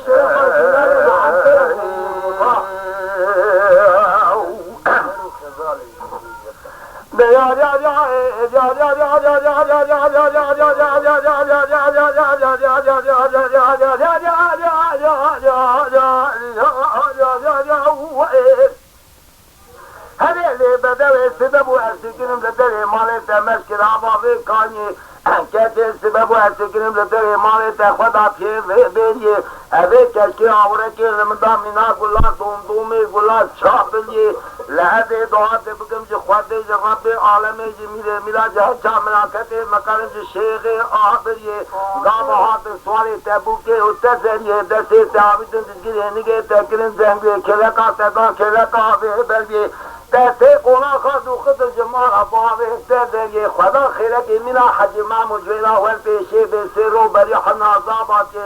هذا اللي بدأ السبب وأسكنهم لدري مالي تمشكل عبابي كاني كاتي السبب وأسكنهم لدري مالي تخوضع في بيري أبي كشكي عوركي رمضان منا قلات دومي قلات شابلي لهذه دعات بكم جخواتي جرب عالمي جميلة ملا جهجا ملاكتي مكارم الشيخ آبري قاموهات سوالي تبوكي وتزري دسي تعبدن تسجيل هنگي تكرن زنگي كلكا تدا كلكا بيبلي تأتي قولا خدو خد الجمال أبوابه تدري خدا خيرك منا حجما مجولا والبيشي بسيرو بريحنا ضابطي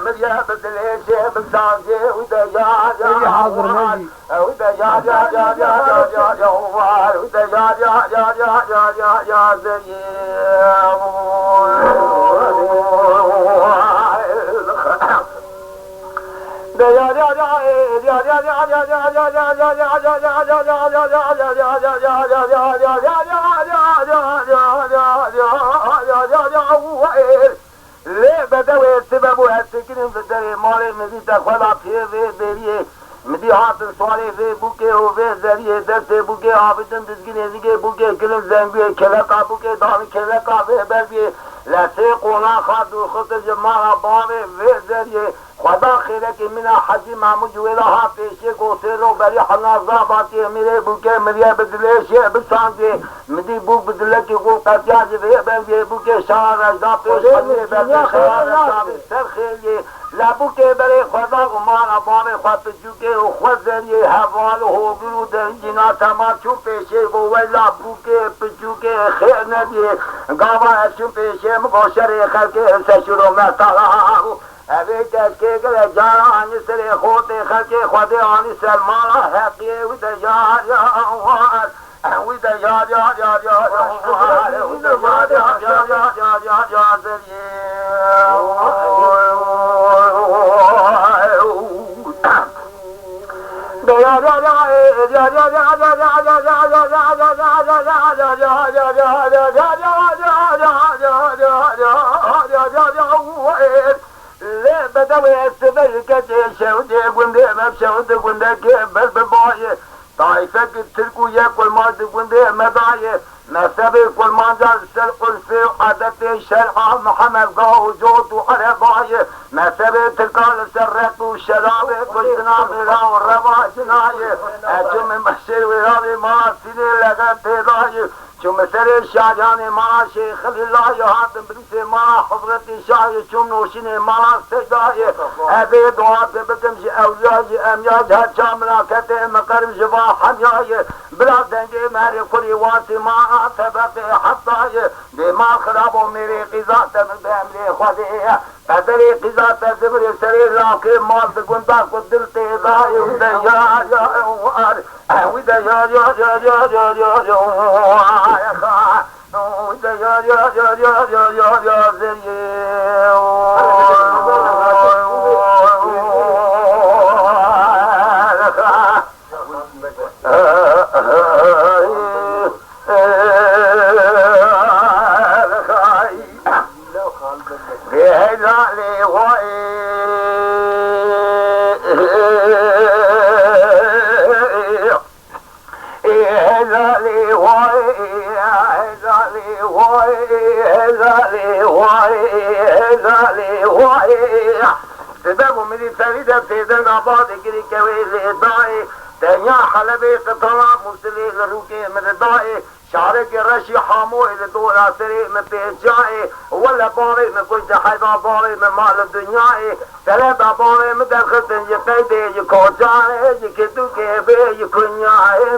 مليا بدليشي بسانجي ودا يا حاضر مالي ودا يا ودا يا زي ليه بدوي السبب وهالسكين في الدري مالي مدي تخوضع فيه بيريه مدي حاطن سوالي في بوكي وفي زريه دستي بوكي عابدن تسكين زيكي بوكي كلم زنبيه كلقا بوكي دامي كلقا في بلبيه لسي قونا خادو خط جمالا بامي في زريه خدا خیره که منا حجی محمود جویلا ها پیشه گوسه رو بری حنازا باتی میره بوکه مریه بدلیشه بسانجه مدی بوک بدله که گو قطیاجه وی بلگه بوکه شان رجدا پیش حجی بلگه خیال رجدا سر خیلیه لبوکه بری خدا گمان ابام خواه پچوکه و خود زریه حوال و حوگرو در جنا تما چون پیشه گو ویلا بوکه پچوکه خیر ندیه گاوا اشون پیشه مگوشر خلکه سشورو مرتالا أبي كشكي كلا جارا عني سري خوتي خلقي خودي عني سلمانا حقي ودا جار يا وار ودا جار وار ودا جار سري بدوي السبل كتير شودي قندي مبشود قندي بس بباية طائفة تركو ياكل مال قندي مضاية مذهبي كل منزل سلق في عادتي شرع محمد قاو جود وعرباي مذهبي تلقال سرت وشراب كل سنام لا والربا جناي أجم مشير وهذه ما سيدي لقد تضاي شو مسر شاجان ما شيخ الله يهاتم بريس ما حضرتي شاي شو نوشين ما سجاي أبي دعاء بكم أولاد أمياد هالشامنا كتة مقرب جوا حمياي بلا دنجي ماري كوري واسي ما تبقي حتى بما خرابو ميري قزات من بأمري خديه أدري قزات زبري سرير لاكي مال تكون تاكو دلتي ضاي ودا يا ودا يا ودا يا سبب مدي فريدة تيدن عباد كري كويل داعي تنيا حلبي قطرة مسلي لروكي من داعي شعرك رشي حامو إلى دور عسري من بيجاعي ولا باري من كل حيبا باري من مال الدنيا ثلاثة باري من دخلت يقيدي يكوجاعي يكدو كيبي يكنياعي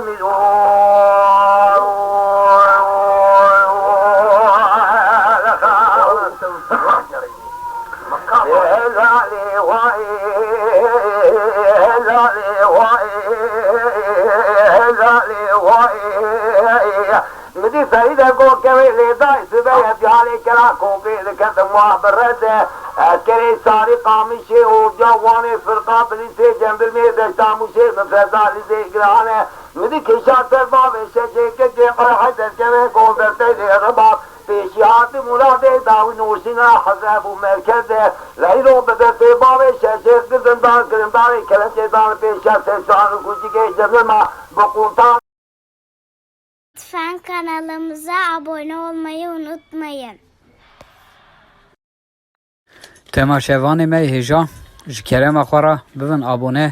مدي فريدة قو كوي داي سبايا بيالي كلا كوبي لكتم وابرده كري ساري قامشي وجواني فرقا بليسي جنب الميدة شاموشي مفردالي زي قرانه مدي كشات الباب شجي كجي قرحة كوي قو برتي دي رباب پیشیات مراد داوی نوشینا حزب و مرکز لیلو بدرتی باوی ششیخ زندان کرنداری کلنجه دان پیشیات سیسان کچی که جبرما بقونتان. Lütfen kanalımıza abone olmayı unutmayın. تماشاواني مي هجا جكرم أخورا بفن أبونه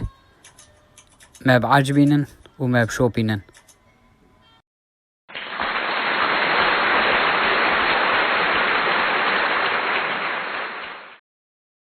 ما بعجبينن وما بشوبينن